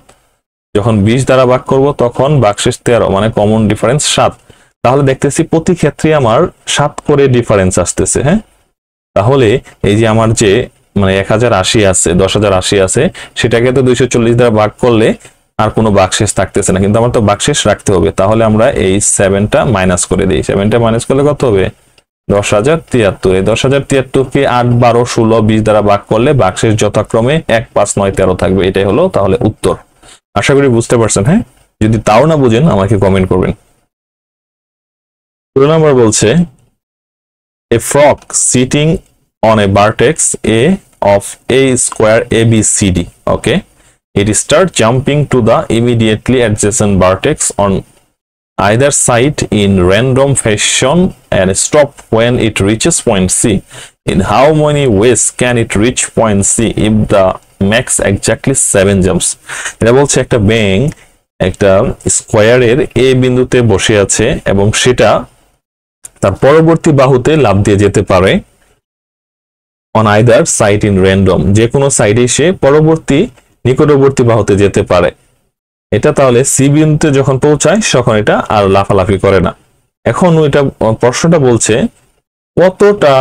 যখন 20 দ্বারা ভাগ করব তখন বাক্সেস 13, মানে কমন ডিফারেন্স 7। তাহলে দেখতেছি প্রতি ক্ষেত্রে আমার 7 করে ডিফারেন্স আসতেছে। হ্যাঁ, তাহলে এই যে আমার যে মানে 1080 আছে, 10,080 আছে, সেটাকে তো 240 দ্বারা ভাগ করলে আর কোনো বাক্সেস থাকতেছে না, কিন্তু আমার তো বাক্সেস রাখতে হবে। তাহলে আমরা এই 7টা মাইনাস করে দিই, 7টা মাইনাস করলে কত হবে 10,073। এই 10,073কে 8 12 16 20 দ্বারা ভাগ করলে বাক্সেস যথাক্রমে 1 5 9 13 থাকবে। এটাই হলো তাহলে উত্তর। আশা করি বুঝতে পারছেন। হ্যাঁ, যদি তাও না বুঝেন আমাকে কমেন্ট করবেন। 2 নম্বর বলছে a frog sitting on a vertex A of a square ABCD. Okay, it start jumping to the immediately adjacent vertex on either side in random fashion and stop when it reaches point C. In how many ways can it reach point C if the max exactly 7 jumps? এটা বলছে একটা ব্যাঙ একটা স্কোয়ারের A বিন্দুতে বসে আছে এবং সেটা তার পরবর্তী বাহুতে লাফ দিয়ে যেতে পারে on either side in random, যে কোনো সাইডে সে পরবর্তী নিকটবর্তী বাহুতে যেতে পারে। এটা তাহলে সি বিন্দুতে যখন পৌঁছায় তখন এটা আর লাফালাফি করে না। এখন এটা প্রশ্নটা বলছে কতটা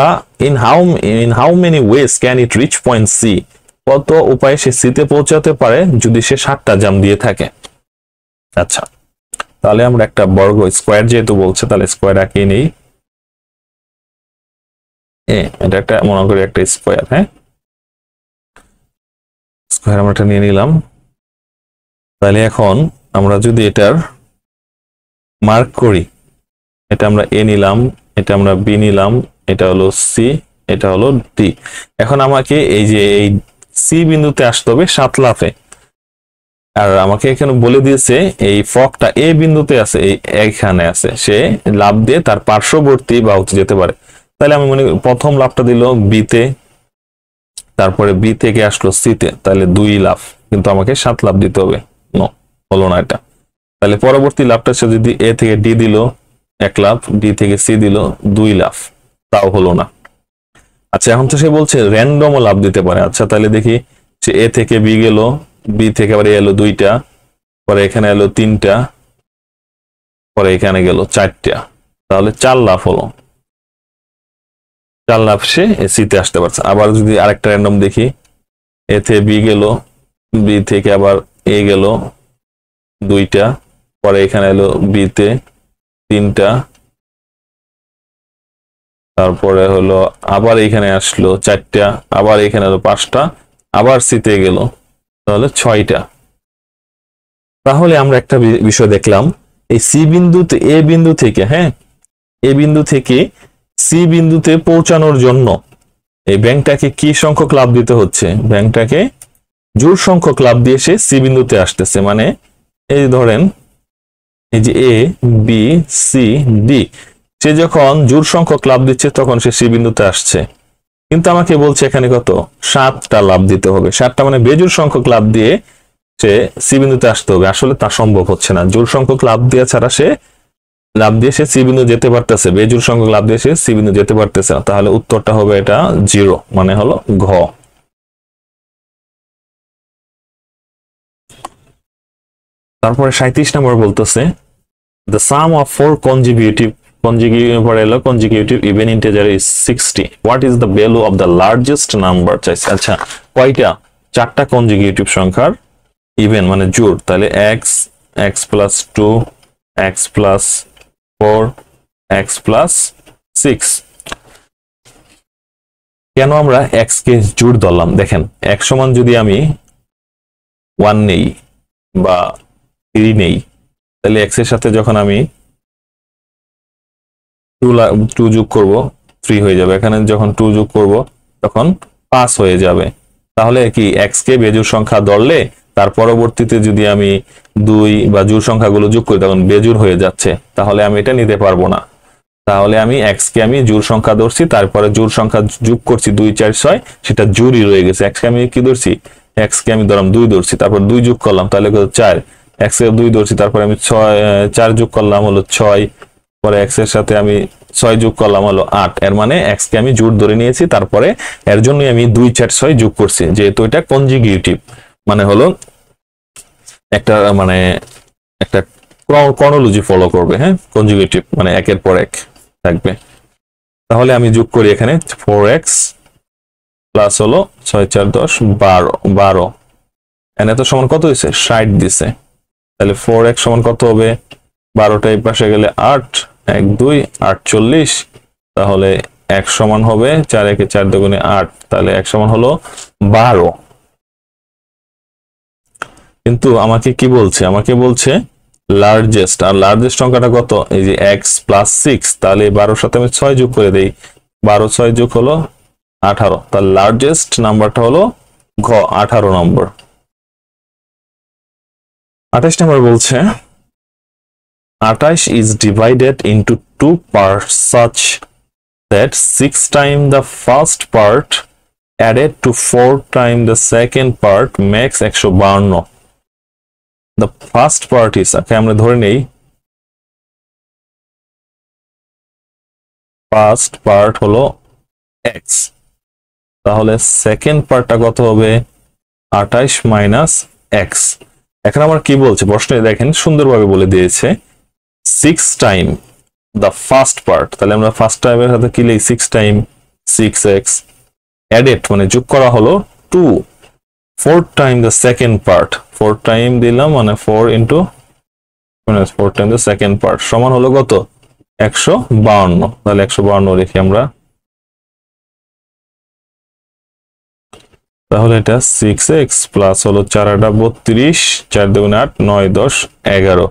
in how many ways can it reach point C, কত উপায়ে সে সিতে পৌঁছাতে পারে যদি সে 7টা জাম্প দিয়ে থাকে। আচ্ছা, তাহলে আমরা একটা বর্গ স্কোয়ার যেহেতু বলছে তাহলে স্কোয়ার আঁকিয়ে নেই। এটা একটা মনে করি একটা স্কোয়ার। হ্যাঁ, স্কোয়ার আমরা এটা নিয়ে নিলাম। তাহলে এখন আমরা যদি এটার মার্ক করি, এটা আমরা এ নিলাম, এটা আমরা বি নিলাম, এটা হলো সি, এটা হলো ডি। এখন আমাকে এই যে এই সি বিন্দুতে আসতে হবে 7 লাফে, আর আমাকে এখানে বলে দিয়েছে এই ফ্রগটা এ বিন্দুতে আছে, এইখানে আছে, সে লাফ দিয়ে তার পার্শ্ববর্তী বাহুতে যেতে পারে। তাহলে আমি মনে প্রথম লাফটা দিল বিতে, তারপরে বি থেকে আসলো সিতে, তাহলে 2 লাফ, কিন্তু আমাকে 7 লাফ দিতে হবে। নো, হলো না এটা। তাহলে পরবর্তী লাভটা সে যদি এ থেকে ডি দিল 1 লাফ, ডি থেকে সি দিল 2 লাফ, তাও হলো না। আচ্ছা, এখন তো সে বলছে র্যান্ডমও লাভ দিতে পারে। আচ্ছা তাহলে দেখি, সে এ থেকে বি গেল, বি থেকে আবার এলো 2টা, পরে এখানে এলো 3টা, পরে এখানে গেল 4টা, তাহলে 4 লাফ হলো। 4 লাফ সে সিতে আসতে পারছে। আবার যদি আরেকটা র্যান্ডম দেখি, এ থেকে বি গেল, বি থেকে আবার এ গেল 2টা, পরে এখানে এলো বিতে 3টা, তারপরে হলো আবার এখানে আসলো 4টা, আবার এখানে হলো 5টা, আবার সিতে গেল, তাহলে 6টা। তাহলে আমরা একটা বিষয় দেখলাম, এই সি বিন্দুতে এ বিন্দু থেকে, হ্যাঁ, এ বিন্দু থেকে সি বিন্দুতে পৌঁছানোর জন্য এই ব্যাংকটাকে কি সংখ্যক লাফ দিতে হচ্ছে? ব্যাংকটাকে জোড় সংখ্যক লাফ দিয়ে সে সি বিন্দুতে আসতেছে। মানে এই ধরেন, এই যে এ বি সি ডি, সে যখন জোড় সংখ্যক লাফ দিচ্ছে তখন সে সি বিন্দুতে আসছে। কিন্তু আমাকে বলছে এখানে কত, 7টা লাফ দিতে হবে। 7টা মানে বেজোড় সংখ্যক লাফ দিয়ে সে সি বিন্দুতে আসতে হবে। আসলে তা সম্ভব হচ্ছে না, জোড় সংখ্যক লাফ দিয়ে ছাড়া সে লাফ দিয়ে সে সি বিন্দু যেতে পারতেছে, বেজোড় সংখ্যক লাফ দিয়ে সে সি বিন্দু যেতে পারতেছে না। তাহলে উত্তরটা হবে এটা 0, মানে হলো ঘ। তারপরে 37 নম্বর বলতেছে, the sum of 4 consecutive even integer is 60. What is the value of the largest number? চাইছে। আচ্ছা, কয়টা? 4টা কনজিকিউটিভ সংখ্যার ইভেন মানে জোড়, তাহলে x, x plus 2, x plus 4, x plus 6। কেন আমরা x কে জোড় ধরলাম? দেখেন, x সমান যদি আমি 1 নেই বা 3 নেই, তাহলে x এর সাথে যখন আমি 2 যোগ করব 3 হয়ে যাবে। এখানে যখন 2 যোগ করব তখন 5 হয়ে যাবে। তাহলে কি x কে বেজোড় সংখ্যা ধরলে তার পরবর্তীতে যদি আমি 2 বা জোড় সংখ্যাগুলো যোগ করি তখন বেজোড় হয়ে যাচ্ছে, তাহলে আমি এটা নিতে পারবো না। তাহলে আমি x কে আমি জোড় সংখ্যা ধরছি, তারপরে জোড় সংখ্যা যোগ করছি 2 4 6, সেটা জোড়ই রয়ে গেছে। x কে আমি কি ধরছি? x কে আমি ধরলাম 2 ধরছি, তারপর 2 যোগ করলাম, তাহলে কত 4। x এর 2 ধরছি, তারপরে আমি 4 যোগ করলাম হলো 6, পরে x এর সাথে আমি 6 যোগ করলাম হলো 8। এর মানে x কে আমি জোড় ধরে নিয়েছি, তারপরে এর জন্যই আমি 2 4 6 যোগ করছি, যেহেতু এটা কনজিকিউটিভ, মানে হলো একটা মানে একটা ক্রনোলজি ফলো করবে। হ্যাঁ, কনজিকিউটিভ মানে একের পর এক থাকবে। তাহলে আমি যোগ করি এখানে 4x প্লাস হলো 6 4 10 12, এনে তো সমান কত হয়েছে? 60 দিছে। তাহলে 4x সমান কত হবে? 12টা এই পাশে গেলে 8, 1 2 48, তাহলে x সমান হবে 4 একে 4 দুগুণে 8, তাহলে x সমান হলো 12। কিন্তু আমাকে কি বলছে? আমাকে বলছে লার্জেস্ট, আর লার্জেস্ট সংখ্যাটা কত? এই যে x প্লাস 6, তাহলে 12 সাথে আমি 6 যোগ করে দেই, 12 6 যোগ হলো 18, তাহলে লার্জেস্ট নাম্বারটা হলো ঘ, 18 নম্বর। 28 নম্বর বলছে 28 is divided into 2 parts such that 6 times the first part added to 4 times the second part makes 152. The first part is, okay, আমরা ধরে নেই ফার্স্ট পার্ট হলো x, তাহলে সেকেন্ড পার্টটা কত হবে? 28 মাইনাস x। এখন আমার কি বলছে প্রশ্নে, দেখেন সুন্দরভাবে বলে দিয়েছে 6 টাইম দ্য ফার্স্ট পার্ট, তাহলে আমরা ফার্স্ট টাইমের সাথে কি লিখি? 6 টাইম 6x অ্যাডেড মানে যোগ করা হলো 2 4 time the second part, 4 time দিলাম মানে 4 into 4 time the second part সমান হলো কত? 152। তাহলে 152 লিখি আমরা। তাহলে এটা 6x প্লাস হলো 4 8 32, 4 2 8 9 10 11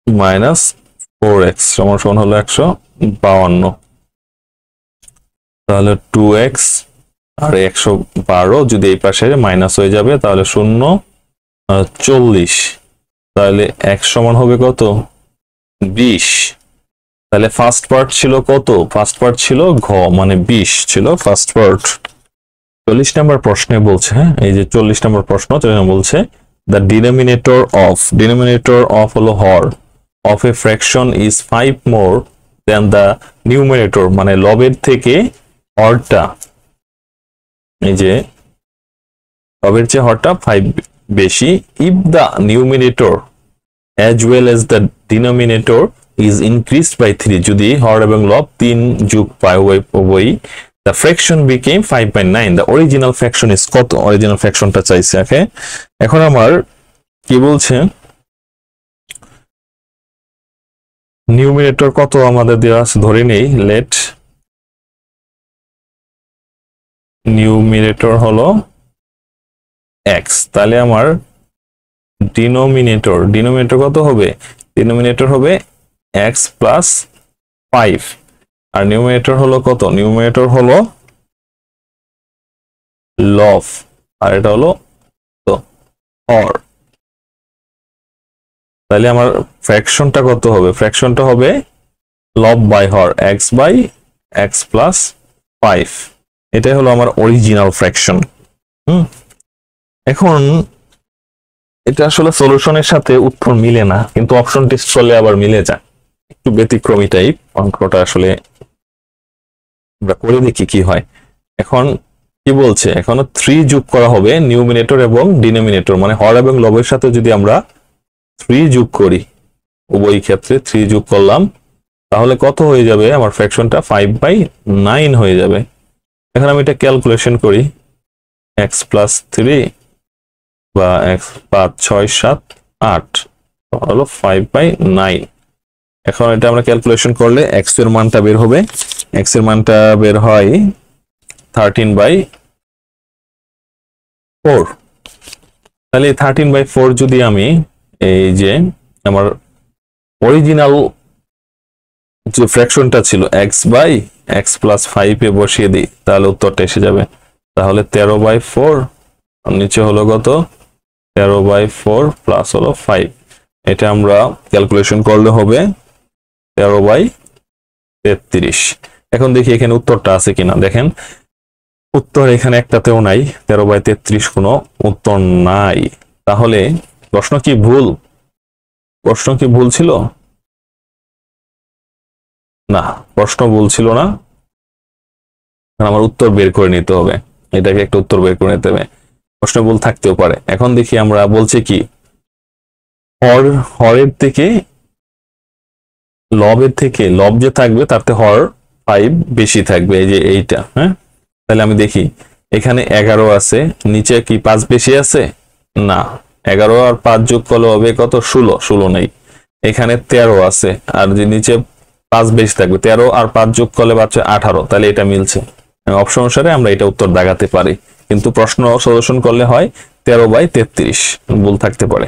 মাইনাস 4x সমান সমান হলো 152। তাহলে 2x আর 112 যদি এই পাশে মাইনাস হয়ে যাবে তাহলে 0 40, তাহলে x সমান হবে কত? 20। তাহলে ফার্স্ট পার্ট ছিল কত? ফার্স্ট পার্ট ছিল ঘ, মানে 20 ছিল ফার্স্ট পার্ট। 40 নম্বর প্রশ্নে বলছে, হ্যাঁ এই যে 40 নম্বর প্রশ্ন বলছে দ্য ডিনোমিনেটর অফ হলো হর of a fraction is 5 more than the numerator, মানে লবের থেকে হরটা, এই যে লবের চেয়ে হরটা 5 বেশি, if the numerator as well as the denominator is increased by 3, যদি হর এবং লব 3 যোগ পায় উভয়ই, the fraction became 5/9, the original fraction is কত, অরিজিনাল ফ্র্যাকশনটা চাইছে। ওকে, এখন আমার কি বলছে নিউমিনেটর কত আমাদের দেওয়া আছে, ধরে নেই লেট নিউমিনেটর হলো x, তাহলে আমার ডিনোমিনেটর কত হবে, ডিনোমিনেটর হবে x প্লাস 5, আর নিউমিনেটর হলো কত, নিউমিনেটর হলো লব, আর এটা হলো হর। তাহলে আমার ফ্র্যাকশনটা কত হবে, ফ্র্যাকশনটা হবে লব বাই হর, x বাই x প্লাস 5, এটাই হলো আমার অরিজিনাল ফ্র্যাকশন। এখন এটা আসলে সলিউশনের সাথে উত্তর মিলে না, কিন্তু অপশন টেস্ট করলে আবার মিলে যায়, একটু ব্যতিক্রমী টাইপ অঙ্কটা, আসলে আমরা করে দেখি কি হয়। এখন কি বলছে, এখনো 3 যোগ করা হবে নিউমিনেটর এবং ডিনোমিনেটর, মানে হর এবং লবের সাথে যদি আমরা 3 যোগ করি, উভয় ক্ষেত্রে 3 যোগ করলাম, তাহলে কত হয়ে যাবে, আমার ফ্র্যাকশনটা 5/9 হয়ে যাবে। এখন আমি এটা ক্যালকুলেশন করি, x প্লাস 3 বা x 5 6 7 8 হলো 5/9। এখন এটা আমরা ক্যালকুলেশন করলে x এর মানটা বের হবে, x এর মানটা বের হয় 13/4। তাহলে 13/4 যদি আমি এই যে আমার অরিজিনাল যে ফ্র্যাকশনটা ছিল x বাই x প্লাস 5 এ বসিয়ে দিই, তাহলে উত্তরটা এসে যাবে। তাহলে 13/4 আর নিচে হলো কত, 13/4 প্লাস হলো 5, এটা আমরা ক্যালকুলেশন করলে হবে 13/33। এখন দেখি এখানে উত্তরটা আছে কিনা, দেখেন উত্তর এখানে একটাতেও নাই, 13/33 কোনো উত্তর নাই। তাহলে প্রশ্ন কি ভুল ছিল? না, প্রশ্ন ভুল ছিল না, আমার উত্তর বের করে নিতে হবে, এটাকে একটা উত্তর বের করে নিতে হবে, প্রশ্ন ভুল থাকতেও পারে। এখন দেখি আমরা বলছে কি, হরের থেকে লবের থেকে, লব যে থাকবে তাতে হর 5 বেশি থাকবে, এই যে এইটা। হ্যাঁ, তাহলে আমি দেখি এখানে 11 আছে, নিচে কি 5 বেশি আছে, না, 11 আর 5 যোগ করলে হবে কত, 16 নেই, এখানে 13 আছে, আর যে নিচে 5 বেশি থাকবে, 13 আর 5 যোগ করলে পাচ্ছে 18, তাহলে এটা মিলছে। অপশন অনুসারে আমরা এটা উত্তর দাগাতে পারি, কিন্তু প্রশ্ন সলিউশন করলে হয় 13/33, ভুল থাকতে পারে।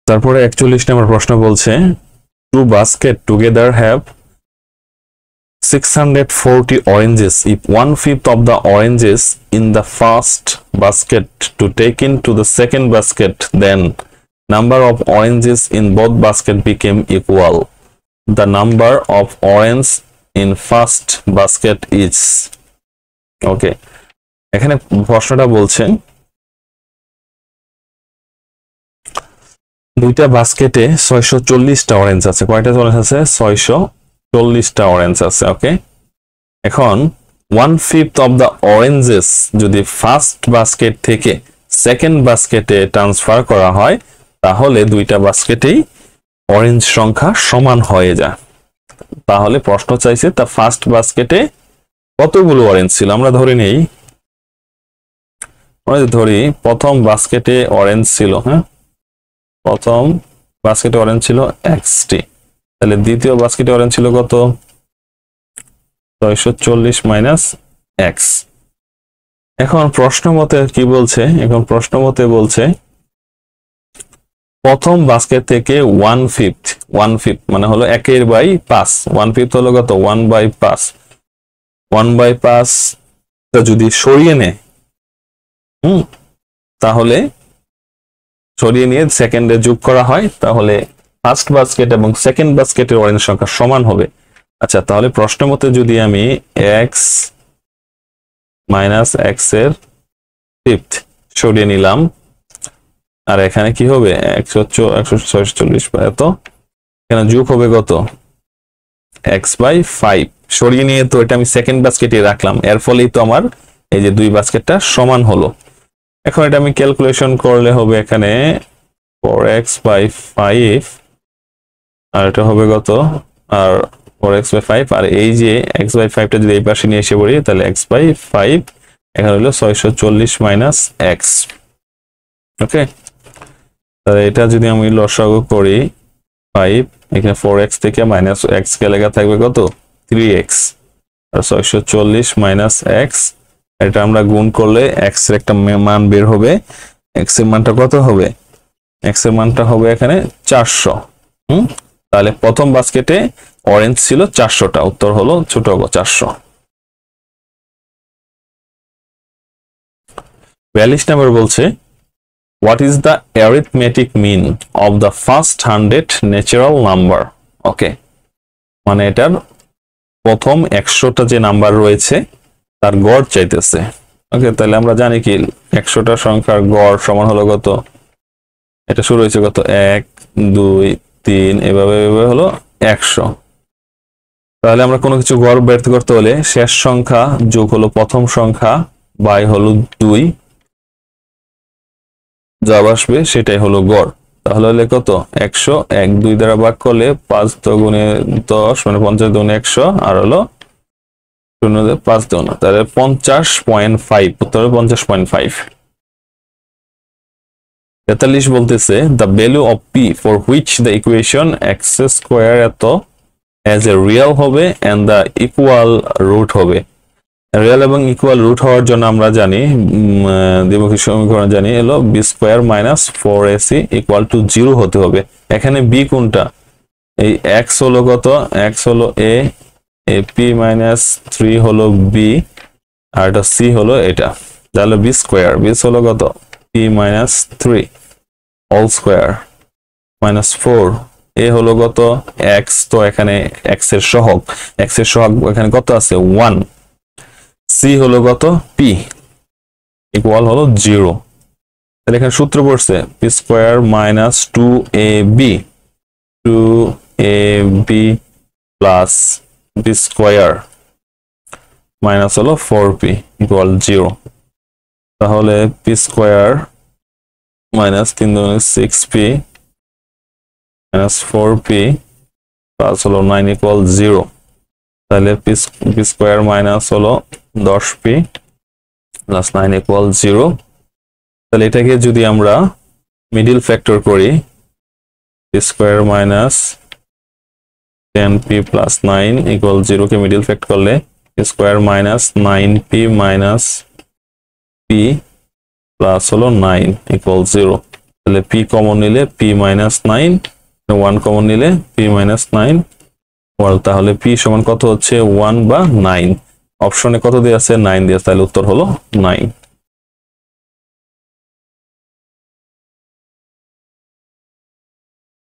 তারপরে 41 নম্বর প্রশ্ন বলছে, two basket together have 640 oranges. If 1/5 of the oranges in the first basket to take into the second basket, then number of oranges in both basket became equal. The number of orange in first basket is, okay, এখানে প্রশ্নটা বলছে দুইটা বাস্কেটে 640টা অরেঞ্জ আছে, কয়টা অরেঞ্জ আছে, 640টা অরেঞ্জ আছে। ওকে, এখন 1/5 অফ দ্য অরেঞ্জেস যদি ফার্স্ট বাস্কেট থেকে সেকেন্ড বাস্কেটে ট্রান্সফার করা হয়, তাহলে দুইটা বাস্কেটেই অরেঞ্জ সংখ্যা সমান হয়ে যায়। তাহলে প্রশ্ন চাইছে তা ফার্স্ট বাস্কেটে কতগুলো অরেঞ্জ ছিল, আমরা ধরে নেই, ধরি প্রথম বাস্কেটে অরেঞ্জ ছিল, হ্যাঁ, প্রথম বাস্কেটে অরেঞ্জ ছিল টি, তাহলে দ্বিতীয় বাস্কেটে অরেঞ্জ ছিল কত, 640 মাইনাস এক্স। এখন প্রশ্ন মতে কি বলছে, এখন প্রশ্ন মতে বলছে প্রথম বাস্কেট থেকে 1/5 মানে হলো 1/5, 1/5 হলো কত, 1/5, 1/5 যদি সরিয়ে নেয়, তাহলে সরিয়ে নিয়ে সেকেন্ডে যোগ করা হয়, তাহলে ফার্স্ট বাস্কেট এবং সেকেন্ড বাস্কেটের অরেঞ্জ সংখ্যা সমান হবে। আচ্ছা, তাহলে প্রশ্ন মতে যদি আমি x মাইনাস x এর ফিফথ সরিয়ে নিলাম, আর এখানে কি হবে 146 বা এত, এখানে যোগ হবে কত x/5 সরিয়ে নিয়ে তো এটা আমি সেকেন্ড বাস্কেটে রাখলাম, এর ফলেই তো আমার এই যে দুই বাস্কেটটা সমান হলো। এখন এটা আমি ক্যালকুলেশন করলে হবে এখানে 4x/5 আর এটা হবে কত, আর 4x/5 আর এই যে x/5টা যদি এই পাশে নিয়ে এসে পড়ি তাহলে x/5 এখানে হলো 640 মাইনাস x। ওকে, তাহলে এটা যদি আমি লসাগু করি 5, এখানে 4x থেকে মাইনাস x কে লেখা থাকবে কত 3x, আর 640 মাইনাস x, এটা আমরা গুণ করলে x এর একটা মান বের হবে। x এর মানটা কত হবে, x এর মানটা হবে এখানে 400। তাহলে প্রথম বাস্কেটে অরেঞ্জ ছিল 400টা, উত্তর হলো ছোট 400। 42 নম্বর বলছে what is the arithmetic mean of the first 100 natural number? ওকে, মানে এটার প্রথম 100টা যে নাম্বার রয়েছে তার গড় চাইতেছে। ওকে, তাহলে আমরা জানি কি 100টা সংখ্যার গড় সমান হলো কত, এটা শুরু হয়েছে কত 1 2 3 এভাবে এভাবে হলো 100। তাহলে আমরা কোনো কিছু গড় বের করতে হলে শেষ সংখ্যা যোগ হলো প্রথম সংখ্যা বাই হলো 2, যা আসবে সেটাই হলো গড়। তাহলে হলে কত 100, 1 2 দ্বারা ভাগ করলে 5 গুণে 10 মানে 50 গুণে 100 আর হলো 0 5 গুণ, তাহলে 50.5, উত্তর 50.5। 43 বলতেছে the value of p for which the equation x square এত as a real হবে and the equal root হবে। রিয়েল এবং ইকুয়াল রুট হওয়ার জন্য আমরা জানি দ্বিমুখী সমীকরণ জানি হলো b square minus 4ac equal to 0 হতে হবে। এখানে b কোনটা, এই x হলো কত, x হলো a, p মাইনাস 3 হলো b, আর এটা c হলো এটা, তাহলে b স্কয়ার, b হলো কত p minus 3 whole square minus 4, a হলো কত x, তো এখানে x এর সহগ, x এর সহগ এখানে কত আছে 1, c হলো কত p ইকুয়াল হলো 0। তাহলে এখানে সূত্র পড়ছে p square minus 2ab plus b square minus হলো 4p ইকুয়াল 0। তাহলে p স্কয়ার মাইনাস 3 দুগুণে 6p মাইনাস 4p প্লাস হলো 9 ইকুয়াল 0। তাহলে p স্কয়ার মাইনাস হলো 10p প্লাস 9 ইকুয়াল 0। তাহলে এটাকে যদি আমরা মিডল ফ্যাক্টর করি p square minus 10p plus 9 equal 0 কে মিডল ফ্যাক্টর করলে p square minus 9p minus p plus হলো 9 ইকুয়াল 0। তাহলে p কমন নিলে p মাইনাস 9, 1 কমন নিলে p মাইনাস 9, তাহলে p সমান কত হচ্ছে 1 বা 9, অপশনে কত দেয়া আছে 9 দেয়া আছে, তাহলে উত্তর হলো 9।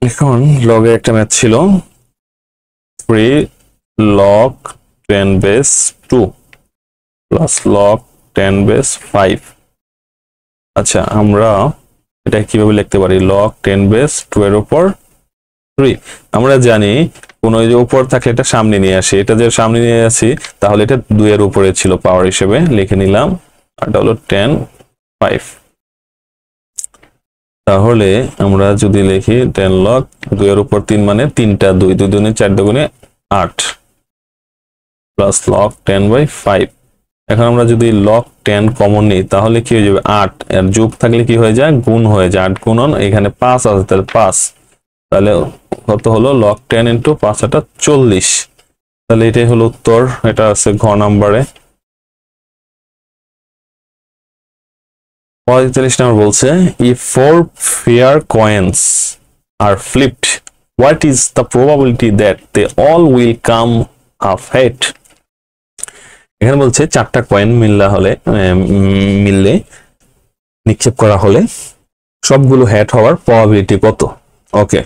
এখন লগের একটা ম্যাথ ছিল 3 log 10 base 2 plus log 10 base 5। আচ্ছা, আমরা এটা কিভাবে লিখতে পারি, log 10 বেস 2 এর উপর 3। আমরা জানি কোন যে উপর থাকলে এটা সামনে নিয়ে আসি, এটা যে সামনে নিয়ে আসি তাহলে এটা 2 এর উপরে ছিল, পাওয়ার হিসেবে লিখে নিলাম, আর এটা হলো 10 5। তাহলে আমরা যদি লিখি 10 log 2 এর উপর 3 মানে 3টা 2, 2 দুগুণে 4 দুগুণে 8 প্লাস log 10/5। এখন আমরা যদি log 10 কমন নিই তাহলে কি হয়ে যাবে 8, এর যোগ থাকলে কি হয়ে যায় গুণ হয়ে যায়, 8 গুণন এখানে 5 আছে তাহলে 5, তাহলে কত হলো log 10 ইনটু 5 এটা 40। তাহলে এটাই হলো উত্তর, এটা আছে ঘ নম্বরে। 45 নম্বর বলছে if 4 fair coins are flipped what is the probability that they all will come up head? এখানে বলছে 4টা কয়েন মিললে নিক্ষেপ করা হলে সবগুলো হেড হওয়ার প্রবাবিলিটি কত। ওকে,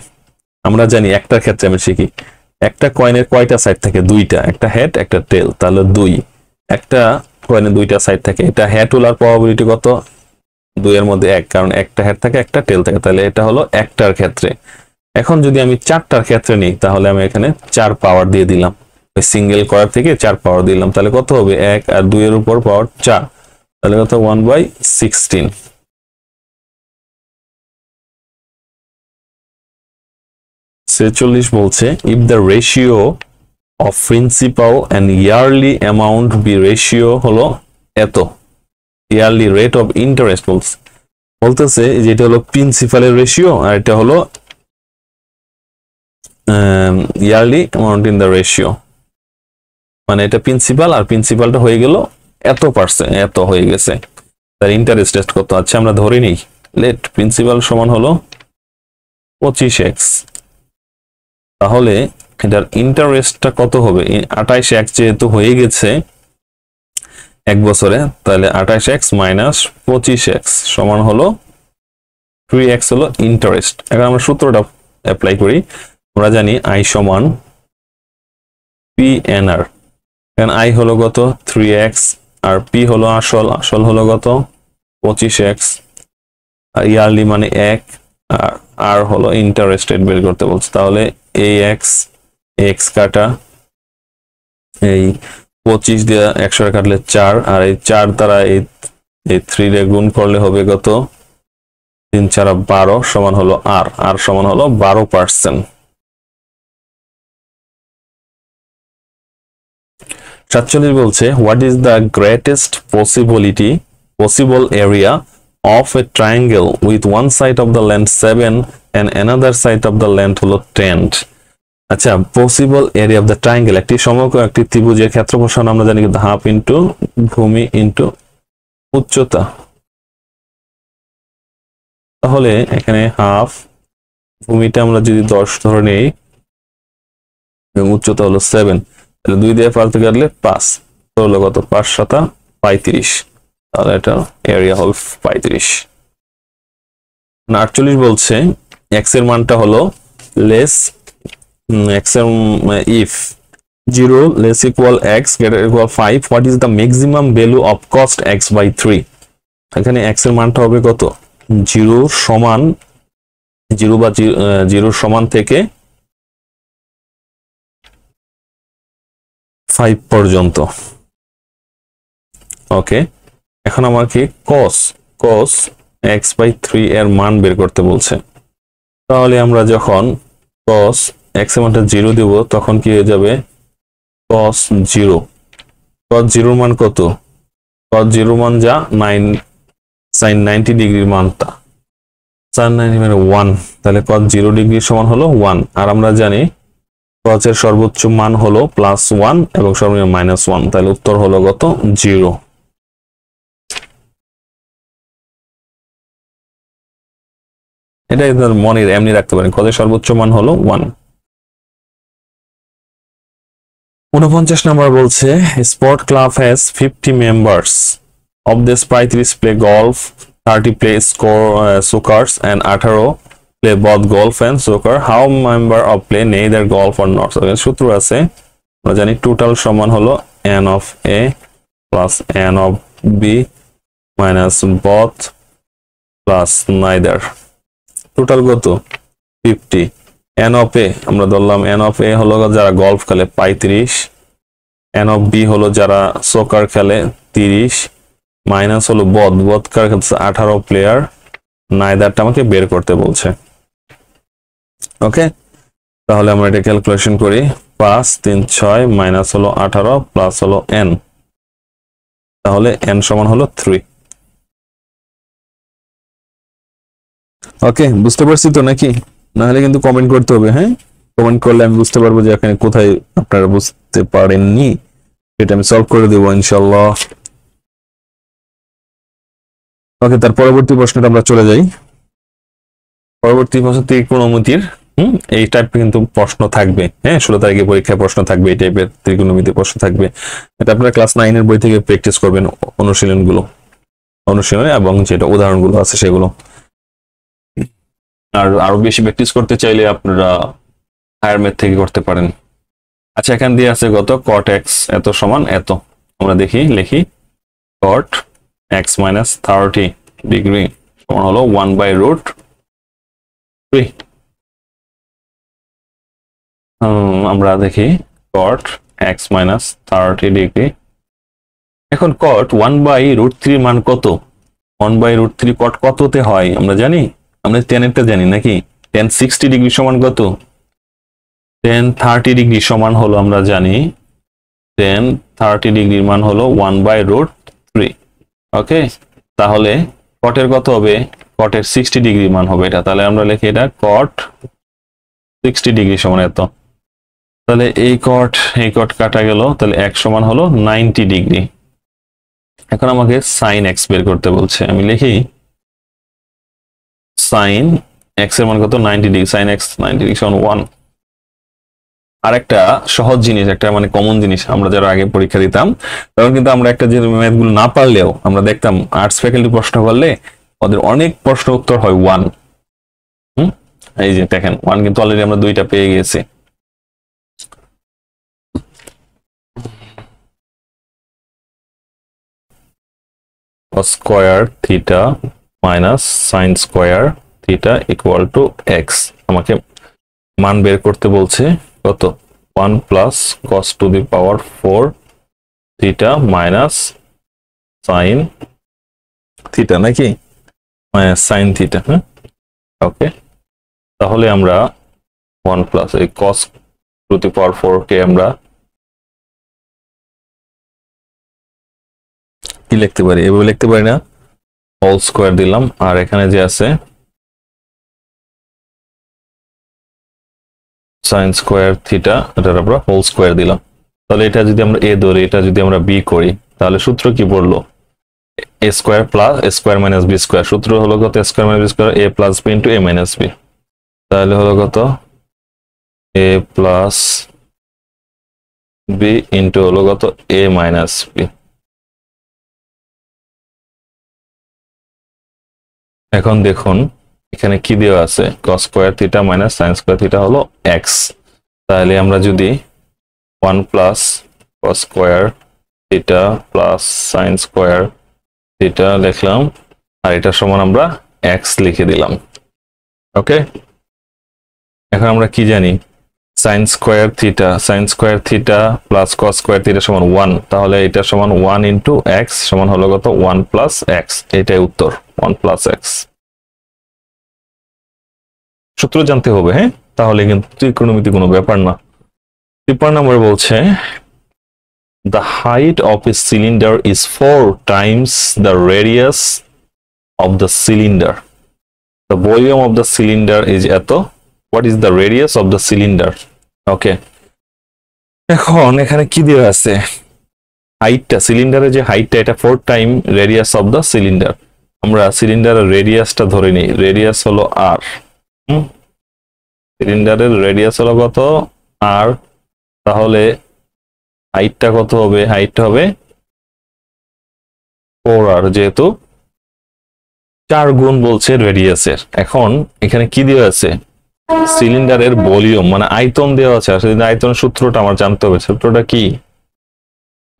আমরা জানি একটার ক্ষেত্রে আমি শিখি একটা কয়েনের কয়টা সাইড থাকে, 2টা, একটা হেড একটা টেল, তাহলে 2। একটা কয়েনের 2টা সাইড থাকে, এটা হেড তোলার প্রবাবিলিটি কত 2 এর মধ্যে 1, কারণ একটা হেড থাকে একটা টেল থাকে, তাহলে এটা হলো একটার ক্ষেত্রে। এখন যদি আমি 4টার ক্ষেত্রে নিই, তাহলে আমি এখানে 4 পাওয়ার দিয়ে দিলাম, ওই সিঙ্গেল করার থেকে 4 পাওয়ার দিলাম, তাহলে কত হবে 1 আর 2 এর উপর পাওয়ার 4, তাহলে কত 1/16। 46 বলছে if the ratio of principal and yearly amount be ratio হলো এত, yearly rate of interest বলতেছে যেটা হলো প্রিন্সিপালের রেশিও আর এটা হলো yearly amount in the ratio, মানে এটা প্রিন্সিপাল আর প্রিন্সিপালটা হয়ে গেল এত%, এত হয়ে গেছে, তার ইন্টারেস্ট রেট কত আছে আমরা ধরে নিই, লেট প্রিন্সিপাল সমান হলো 25x, তাহলে এটার ইন্টারেস্টটা কত হবে 28x, যেহেতু হয়ে গেছে 1 বছরে, তাহলে 28x মাইনাস 25x সমান হলো 3x হলো ইন্টারেস্ট। এখন আমরা সূত্রটা অ্যাপ্লাই করি, আমরা জানি I সমান PNR, কারণ I হলো কত 3x আর P হলো আসল হলো কত 25x, আর ইয়ারলি মানে 1 আর R হলো ইন্টারেস্ট রেট বের করতে বলছে, তাহলে x কাটা এই 25 দিয়ে 100 কাটলে 4, আর এই 4 দ্বারা এই 3 রে গুণ করলে হবে কত 3 4 12 সমান হলো R সমান হলো 12%। 47 বলছে what is the greatest possible area of a triangle with one side of the length 7 and another side of the length হলো 10। আচ্ছা, possible area of the triangle, একটি সমকোণ একটি ত্রিভুজের ক্ষেত্রফল সমান আমরা জানি হাফ ইনটু ভূমি ইনটু উচ্চতা, তাহলে এখানে হাফ, ভূমিটা আমরা যদি 10 ধরে নেই এবং উচ্চতা হলো 7, তাহলে 2 দিয়ে 5 কাটলে 5, হলো কত 5 7 35, তাহলে এটা এরিয়া হল 35। 48 বলছে x এর মানটা হলো লেস x এর if 0 less equal x greater equal 5 what is the maximum value of cost x by 3। এখানে x এর মানটা হবে কত 0 সমান 0 বা 0 সমান থেকে 5 পর্যন্ত। ওকে, এখন আমাকে cos x by 3 এর মান বের করতে বলছে, তাহলে আমরা যখন cos x এর মানটা 0 দেব তখন কি হয়ে যাবে cos 0 এর মান কত, cos 0 মান যা 9 sin 90 ডিগ্রির মানটা sin 90 মানে 1, তাহলে cos 0 ডিগ্রি সমান হলো 1, আর আমরা জানি cos এর সর্বোচ্চ মান হলো +1 এবং সর্বনিম্ন -1, তাহলে উত্তর হলো কত 0। এটা মনে এমনি রাখতে পারেন, cos এর সর্বোচ্চ মান হলো 1। 49 নাম্বার বলছে sport club has 50 members, of this 35 play golf, 30 play soccer and 18 play both golf and soccer, how member of play neither golf or not। সূত্র আছে আমরা জানি টোটাল সমান হলো n of a plus n of b minus both plus neither, total কত 50, n of a আমরা ধরলাম n of a হলো যারা গলফ খেলে 35, n of b হলো যারা সকার খেলে 30, মাইনাস হলো both কার ক্ষেত্রে 18 প্লেয়ার, নাইদারটা আমাকে বের করতে বলছে। ওকে, তাহলে আমরা এটা ক্যালকুলেশন করি 5 3 6 মাইনাস হলো 18 প্লাস হলো n, তাহলে n সমান হলো 3। ওকে, বুঝতে পারছি তো নাকি? না হলে কিন্তু কমেন্ট করতে হবে, হ্যাঁ কমেন্ট করলে আমি বুঝতে পারবো যে এখানে কোথায় আপনারা বুঝতে পারেননি, এটা আমি সলভ করে দেবো ইনশাআল্লাহ। ওকে, তার পরবর্তী প্রশ্নটা আমরা চলে যাই। পরবর্তী প্রশ্ন ত্রিকোণমিতির এই টাইপের কিন্তু প্রশ্ন থাকবে, হ্যাঁ 16 তারিখে পরীক্ষায় প্রশ্ন থাকবে এই টাইপের ত্রিকোণমিতির প্রশ্ন থাকবে, এটা আপনারা ক্লাস 9 এর বই থেকে প্র্যাকটিস করবেন, অনুশীলন এবং যেটা উদাহরণগুলো আছে সেগুলো, আর আরো বেশি প্র্যাকটিস করতে চাইলে আপনারা হায়ার ম্যাথ থেকে করতে পারেন। আচ্ছা, এখান দিয়ে আছে কত cot x এত সমান এত, আমরা লিখি cot x minus 30 ডিগ্রি সমান হলো 1/√3। আমরা দেখি cot x minus 30 ডিগ্রি। এখন cot 1/√3 মান কত? 1/√3 cot কততে হয় আমরা জানি? আমরা tan এরটা জানি নাকি? tan 60 ডিগ্রি সমান কত? tan 30 ডিগ্রি সমান হলো আমরা জানি tan 30 ডিগ্রির মান হলো 1/√3। ওকে, তাহলে cot এর কত হবে? cot এর 60 ডিগ্রি মান হবে এটা। তাহলে আমরা লিখি এটা cot 60 ডিগ্রি সমান এত। তাহলে এই cot কাটা গেল, তাহলে x সমান হলো 90 ডিগ্রি। এখন আমাকে sin x বের করতে বলছে। আমি লিখি sin x এর মান কত? 90 ডিগ্রি। sin x 90 ডিগ্রি সমান 1। আরেকটা সহজ জিনিস, একটা মানে কমন জিনিস, আমরা যারা আগে পরীক্ষা দিতাম তখন কিন্তু আমরা একটা যে ম্যাথগুলো না পারলেও আমরা দেখতাম আর্টস ফ্যাকাল্টি প্রশ্ন করলে ওদের অনেক প্রশ্ন উত্তর হয় 1। এই যে দেখেন 1 কিন্তু অলরেডি আমরা দুইটা পেয়ে গেছি। Square theta minus sine square theta equal to x. আমাকে মান বের করতে বলছে কত? 1 plus cos to the power 4 theta minus sine theta নাকি? Minus sine theta. হ্যাঁ, ওকে। তাহলে আমরা 1 প্লাস এই cos টু দি পাওয়ার 4 কে আমরা কি লিখতে পারি? এভাবে লিখতে পারি না, হোল স্কয়ার দিলাম, আর এখানে যে আছে সাইন স্কয়ার থিটা এটার আমরা হোল স্কয়ার দিলাম। তাহলে এটা যদি আমরা এ ধরি, এটা যদি আমরা বি করি, তাহলে সূত্র কি পড়লো? এ স্কয়ার প্লাস এ স্কয়ার মাইনাস বি স্কয়ার। সূত্র হলো কত? এ স্কয়ার মাইনাস বি স্কয়ার এ প্লাস বি ইন্টু এ মাইনাস বি। তাহলে হলো কত? এ প্লাস বি ইন্টু হলো কত? এ মাইনাস বি। এখন দেখুন এখানে কি দেওয়া আছে? cos square theta minus sine square theta হলো x। তাহলে আমরা যদি 1 plus cos square theta plus sign square theta লিখলাম, আর এটা সমান আমরা x লিখে দিলাম। ওকে, এখন আমরা কি জানি? Sign square theta plus cos square theta সমান 1। তাহলে এটা সমান 1 ইন্টু x সমান হলো কত? 1 প্লাস x। এটাই উত্তর, 1 প্লাস x। সূত্র জানতে হবে, হ্যাঁ, তাহলে কিন্তু ত্রিকোণমিতি কোনো ব্যাপার না। 53 নম্বর বলছে the height of a cylinder is 4 times the radius of the cylinder. The volume of the cylinder is এত। What is the radius of the cylinder? ওকে, এখন এখানে কি দেওয়া আছে? হাইটটা, সিলিন্ডারের যে হাইটটা, এটা 4 time radius of the cylinder. আমরা সিলিন্ডারের রেডিয়াসটা ধরে নিই, রেডিয়াস হলো r। সিলিন্ডারের রেডিয়াস হলো কত? r। তাহলে হাইটটা কত হবে? হাইটটা হবে 4r, যেহেতু 4 গুণ বলছে রেডিয়াসের। এখন এখানে কি দেওয়া আছে? সিলিন্ডারের ভলিউম মানে আয়তন দেওয়া আছে। আসলে আয়তনের সূত্রটা আমার জানতে হবে। সূত্রটা কি?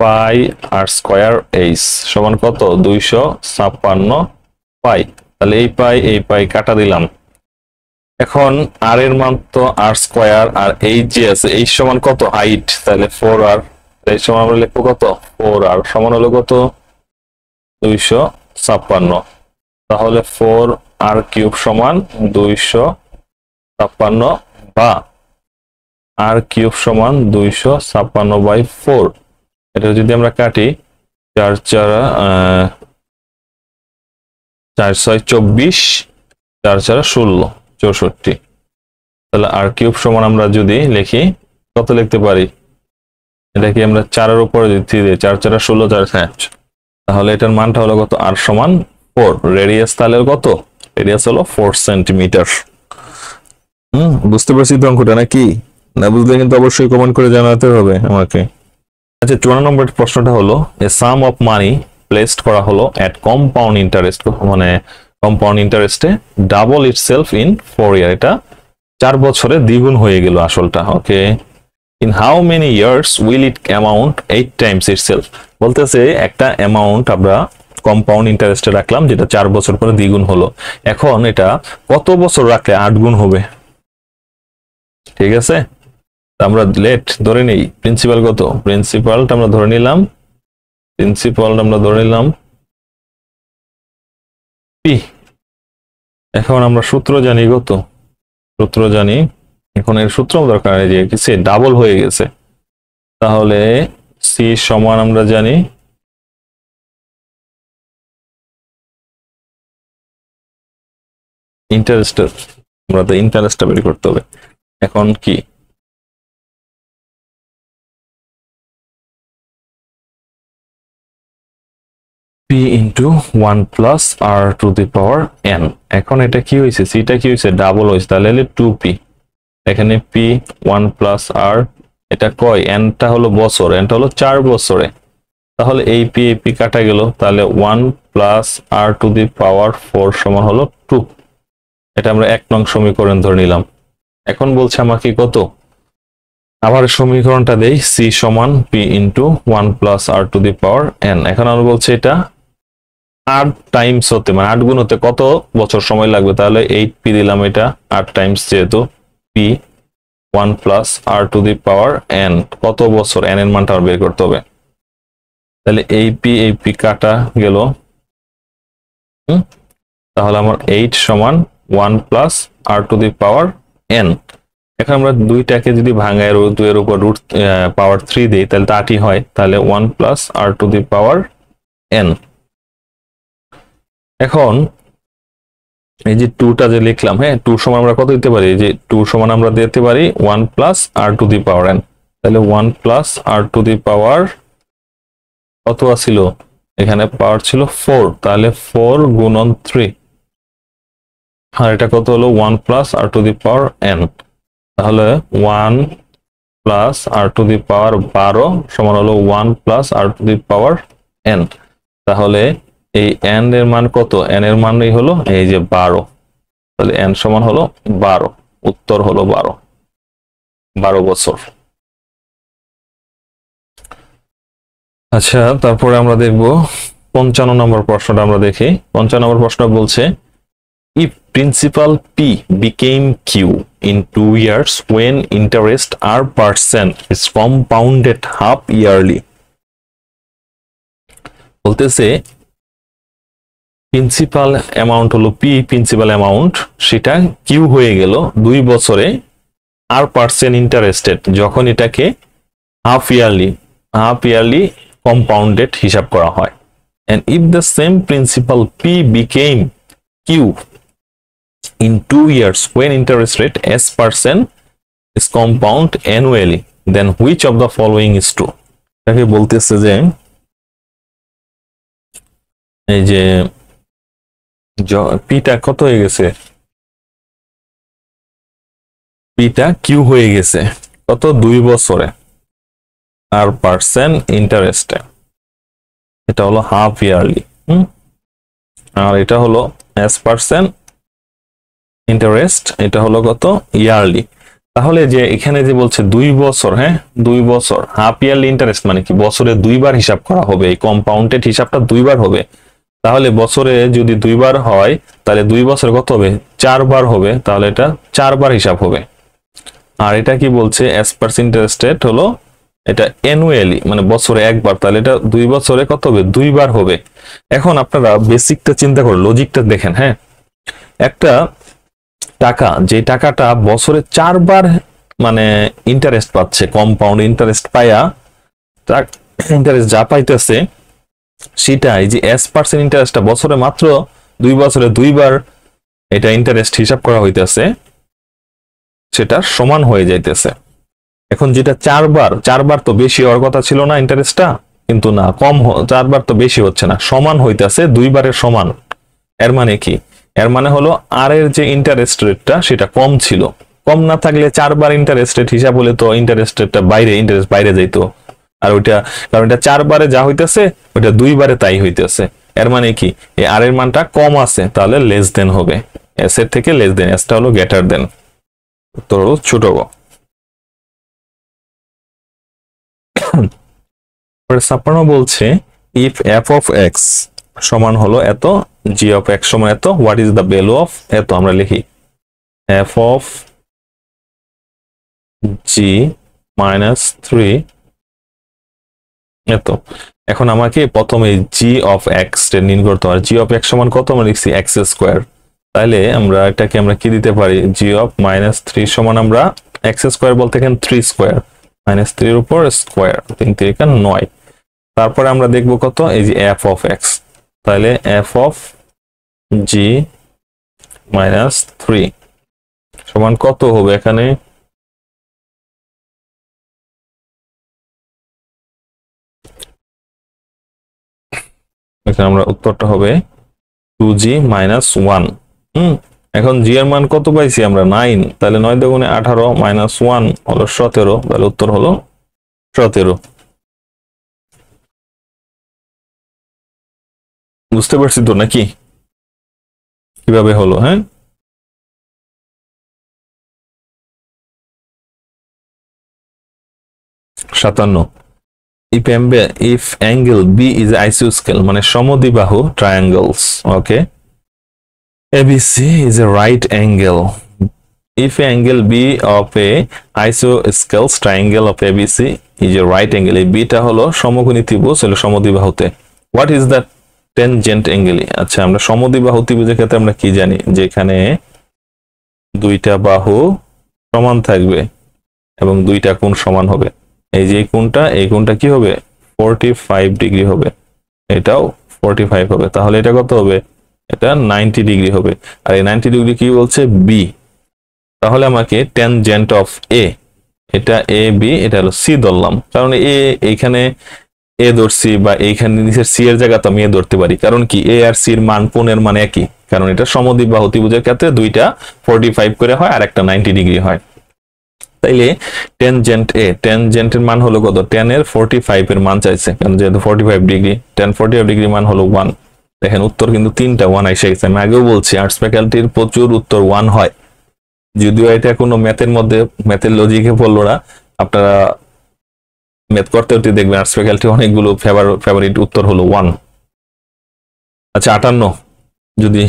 পাই আর স্কয়ার এইচ সমান কত? 256 পাই। তাহলে এই পাই কাটা দিলাম। এখন আর এর মান তো আর স্কয়ার, আর এইচ যে আছে এইচ সমান কত? হাইট। তাহলে 4r, এই সমান আমরা লিখবো কত? 4r সমান হলো কত? 256। তাহলে 4r কিউব সমান 256 বা r কিউব সমান 256/4। এটা যদি আমরা কাটি 4 4 6 24, 4 4 16 64। তাহলে r কিউব সমান আমরা যদি লিখি কত লিখতে পারি? এটা কি আমরা 4 এর উপরে দিচ্ছি, 4 4 16 4 5। তাহলে এটার মানটা হলো কত? r সমান 4। রেডিয়াস তাহলে কত? রেডিয়াস হলো 4 সেন্টিমিটার। বুঝতে পারছি তো অঙ্কটা নাকি? না বুঝলে কিন্তু অবশ্যই কমেন্ট করে জানাতে হবে আমাকে। আচ্ছা, 54 নম্বর প্রশ্নটা হলো এ সাম অফ মানি প্লেসড করা হলো এট কম্পাউন্ড ইন্টারেস্ট, মানে কম্পাউন্ড ইন্টারেস্টে ডাবল ইটসেলফ ইন 4 ইয়ার। এটা 4 বছরে দ্বিগুণ হয়ে গেল আসলটা। Okay, in how many years will it amount 8 times itself. বলতেছে একটা অ্যামাউন্ট আমরা কম্পাউন্ড ইন্টারেস্টে রাখলাম, যেটা 4 বছর পরে দ্বিগুণ হলো। এখন এটা কত বছর রাখলে 8 গুণ হবে? ঠিক আছে, আমরা লেট ধরে নেই প্রিন্সিপাল কত, প্রিন্সিপালটা আমরা ধরে নিলাম, পি। এখন আমরা সূত্র জানি কত, সূত্র জানি, এখন এর সূত্র দরকার নেই, যে কি ডাবল হয়ে গেছে, তাহলে সি সমান আমরা জানি ইন্টারেস্টের, আমরা তো ইন্টারেস্টটা বের করতে হবে। এখন কি P into 1 plus R to the power N. এখন এটা কি হয়েছে, সিটা কি হয়েছে, ডাবল হয়েছে, তাহলে 2p। এখানে পি 1 প্লাস আর, এটা কয়, এনটা হলো বছর, এনটা হলো 4 বছরে, তাহলে এই পি কাটা গেল, তাহলে 1 plus R to the power 4 সমান হলো 2। এটা আমরা 1 নং সমীকরণ ধরে নিলাম। এখন বলছে আমাকে কত, আবার সমীকরণটা দেই, সি সমান P into 1 plus R to the power N. এখন আমরা বলছি এটা 8 টাইমস হতে, মানে 8 গুণ হতে কত বছর সময় লাগবে, তাহলে 8p দিলাম, এটা 8 টাইমস, যেহেতু P 1 plus R to the power N, কত বছর, এন এর মানটা বের করতে হবে। তাহলে এই পি কাটা গেল, তাহলে আমার 8 সমান 1 plus R to the power N. এখন আমরা দুইটাকে যদি ভাঙায় 2 এর উপর রুট পাওয়ার 3 দিই, তাহলে তো 8ই হয়, তাহলে 1 plus R to the power N. এখন এই যে 2টা যে লিখলাম, হ্যাঁ 2 সমান আমরা কত দিতে পারি, যে 2 সমান আমরা দিতে পারি 1 plus R to the power n. তাহলে 1 প্লাস আর টু দি পাওয়ার কত ছিল, এখানে পাওয়ার ছিল 4, তাহলে 4 গুণন 3, আর এটা কত হলো 1 plus R to the power n. তাহলে 1 প্লাস আর টু দি পাওয়ার 12 সমান হলো 1 plus R to the power n. তাহলে এই এন এর মান কত, এন এর মানই হলো এই যে 12, তাহলে এন সমান হলো 12, উত্তর হলো 12 বছর। আচ্ছা, তারপরে আমরা দেখব 55 নম্বর প্রশ্নটা, আমরা দেখি 55 নম্বর প্রশ্ন বলছে, if principal P became Q in 2 years when interest R% is compounded half yearly। বলতেছে প্রিন্সিপাল অ্যামাউন্ট হলো পি, প্রিন্সিপাল অ্যামাউন্ট সেটা কিউ হয়ে গেল 2 বছরে R% ইন্টারেস্টেড, যখন এটাকে হাফ ইয়ারলি কম্পাউন্ডেড হিসাব করা হয়। and if the same principal P became Q in 2 years when interest rate S% is compound annually, then which of the following is true। তাকে বলতেছে যে এই যে পিটা কত হয়ে গেছে, পিটা কিউ হয়ে গেছে কত, 2 বছরে আর পার্সেন্ট ইন্টারেস্টে, এটা হলো হাফ ইয়ারলি, আর এটা হলো S% ইন্টারেস্ট, এটা হলো কত, ইয়ারলি। তাহলে যে এখানে যে বলছে 2 বছর, হ্যাঁ 2 বছর, হাফ ইয়ারলি ইন্টারেস্ট মানে কি, বছরে 2 বার হিসাব করা হবে, এই কম্পাউন্ডেড হিসাবটা 2 বার হবে। তাহলে বছরে যদি 2 বার হয়, তাহলে 2 বছর কত হবে, 4 বার হবে, তাহলে এটা 4 বার হিসাব হবে। আর এটা কি বলছে, S% ইন্টারেস্টেড হলো এটা অ্যানুয়ালি, মানে বছরে একবার, তাহলে এটা 2 বছরে কত হবে, 2 বার হবে। এখন আপনারা বেসিকটা চিন্তা করুন, লজিকটা দেখেন, হ্যাঁ একটা টাকা, যে টাকাটা বছরে 4 বার মানে ইন্টারেস্ট পাচ্ছে, কম্পাউন্ড ইন্টারেস্ট পায়া, ইন্টারেস্ট যা পাইতেছে সেটা, এই যে S% ইন্টারেস্টটা বছরে মাত্র 2 বছরে 2 বার এটা ইন্টারেস্ট হিসাব করা হইতেছে, সেটা সমান হয়ে যাইতেছে। এখন যেটা 4 বার তো বেশি হওয়ার কথা ছিল না ইন্টারেস্টটা, কিন্তু না, 4 বার তো বেশি হচ্ছে না, সমান হইতেছে, 2 বারের সমান। এর মানে কি, এর মানে হলো আর এর যে ইন্টারেস্ট রেটটা সেটা কম ছিল, কম না থাকলে 4 বার ইন্টারেস্ট রেট হিসাব হলে তো ইন্টারেস্ট রেটটা ইন্টারেস্ট বাইরে যাইতো, আর ওইটা কারণ এটা 4 বারে যা হইতেছে ওইটা 2 বারে তাই হইতেছে। এর মানে কি, এই আর এর মানটা কম আছে, তাহলে লেস দেন হবে, এস এর থেকে লেস দেন, এসটা হলো গ্রেটার দেন, উত্তর হলো ছোট গ। 56 বলছে, if f of x সমান হলো এত, জি অফ এক্স সমান এত, what is the value of এত, আমরা লিখি এফ অফ জি মাইনাস 3 এত। এখন আমাকে প্রথমে জি অফ এক্স নির্ণয় করতে হবে। জি অফ এক্স সমান কত, আমরা লিখছি এক্স স্কোয়ার। তাহলে আমরা এটাকে আমরা কি দিতে পারি, জি অফ মাইনাস 3 সমান আমরা এক্স স্কোয়ার বলতে এখানে 3 স্কোয়ার মাইনাস 3 এর উপর স্কোয়ার, 3 3 9। তারপরে আমরা দেখবো কত, এই যে এফ অফ এক্স। তাহলে এফ অফ জি মাইনাস 3 সমান কত হবে এখানে, এখানে আমরা উত্তরটা হবে 2g মাইনাস 1। এখন জি এর মান কত পাইছি আমরা, 9। তাহলে 9 দুগুণে 18 মাইনাস 1 হলো 17। তাহলে উত্তর হলো 17। বুঝতে পারছি তো নাকি কিভাবে হলো? হ্যাঁ, 57। if angle B is isosceles মানে সমদ্বিবাহু triangles, okay, ABC is a right angle. If angle B of a isosceles triangle of ABC is a right angle, এই বিটা হলো সমকোণী ত্রিভুজ হলো সমদ্বিবাহুতে। What is the tangent angle? আচ্ছা, আমরা সমদ্বিবাহু ত্রিভুজের ক্ষেত্রে আমরা কি জানি, যেখানে দুইটা বাহু সমান থাকবে এবং দুইটা কোণ সমান হবে। এই যে এই কোণটা কি হবে, 45 ডিগ্রি হবে, এটাও 45 হবে। তাহলে এটা কত হবে, এটা 90 ডিগ্রি হবে। আর এই 90 ডিগ্রি কি বলছে, বি। তাহলে আমাকে ট্যানজেন্ট অফ এ, এটা এ বি, এটা হলো সি ধরলাম, কারণ এইখানে এ ধরছি বা এইখানে নিচের সি এর জায়গা তো আমি এ ধরতে পারি, কারণ কি এ আর সির মান কোণের মান একই, কারণ এটা সমদ্বিবাহু ত্রিভুজের ক্ষেত্রে দুইটা 45 করে হয় আর একটা 90 ডিগ্রি হয়। তাইলে ট্যানজেন্ট এ, ট্যানজেন্টের মান হলো কত, tan এর 45 এর মান চাইছে, কারণ যেহেতু 45 ডিগ্রি, tan 45 ডিগ্রি মান হলো 1। দেখেন উত্তর কিন্তু 3টা 1 এসে গেছে। আমি আগেও বলছি আর্টস ফ্যাকাল্টির প্রচুর উত্তর 1 হয়, যদিও এটা কোনো ম্যাথের মধ্যে ম্যাথের লজিকে পড়লো না। আপনারা ম্যাথ করতে করতে দেখবেন আর্টস ফ্যাকাল্টি অনেকগুলো ফেভারিট উত্তর হলো 1। আচ্ছা 58, যদি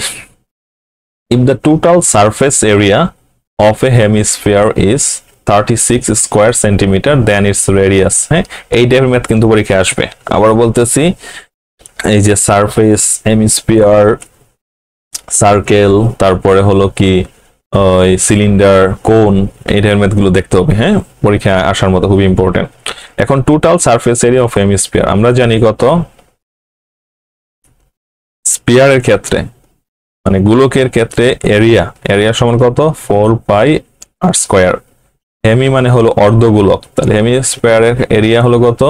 if the total surface area of a hemisphere is 36 square centimetre then its radius. হ্যাঁ, এই টাইপের ম্যাথ কিন্তু পরীক্ষায় আসবে। আবার বলতেছি, এই যে সারফেস, হেমিস্ফিয়ার, সার্কেল, তারপরে হলো কি ওই সিলিন্ডার, কোন, এই টাইপের ম্যাথ গুলো দেখতে হবে। হ্যাঁ, পরীক্ষায় আসার মতো খুবই ইম্পর্টেন্ট। এখন total surface area of hemisphere আমরা জানি কত, স্পিয়ারের ক্ষেত্রে মানে গোলকের ক্ষেত্রে এরিয়া সমান কত, 4 পাই আর স্কয়ার। হেমি মানে হলো অর্ধগোলক, তাহলে হেমিস্ফিয়ারের এরিয়া হলো কত,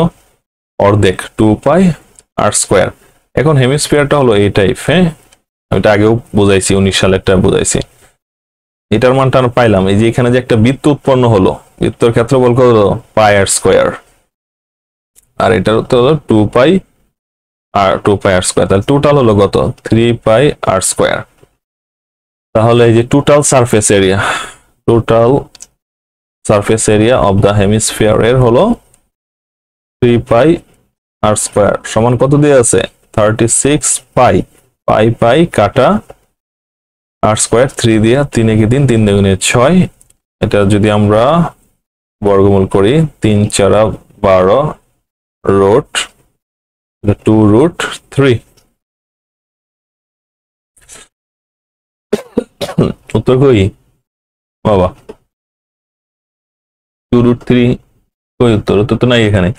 অর্ধেক, 2 পাই আর স্কয়ার। এখন হেমিস্ফিয়ারটা হলো এই টাইপ। হ্যাঁ, এটা আগেও বুঝাইছি, 19 সালেরটা বুঝাইছি। এটার মানটা আমরা পাইলাম, এই যে এখানে যে একটা বৃত্ত উৎপন্ন হলো, বৃত্তর ক্ষেত্রফল কত, পাই আর স্কয়ার, আর এটার উত্তর হলো 2 পাই আর স্কয়ার। তাহলে টোটাল হলো কত, 3 পাই আর স্কয়ার। তাহলে এই যে total surface area of the hemisphere এর হলো 3 পাই আর স্কয়ার সমান কত দিয়ে আছে, 36 পাই, পাই কাটা আর স্কয়ার 3 দিয়া, 3 একে 3, 3 দুগুণে 6। এটা যদি আমরা বর্গমূল করি, 3 4 12 রুট 2√3। উত্তর কই বাবা, 2√3 কই, উত্তর তো নাই এখানে,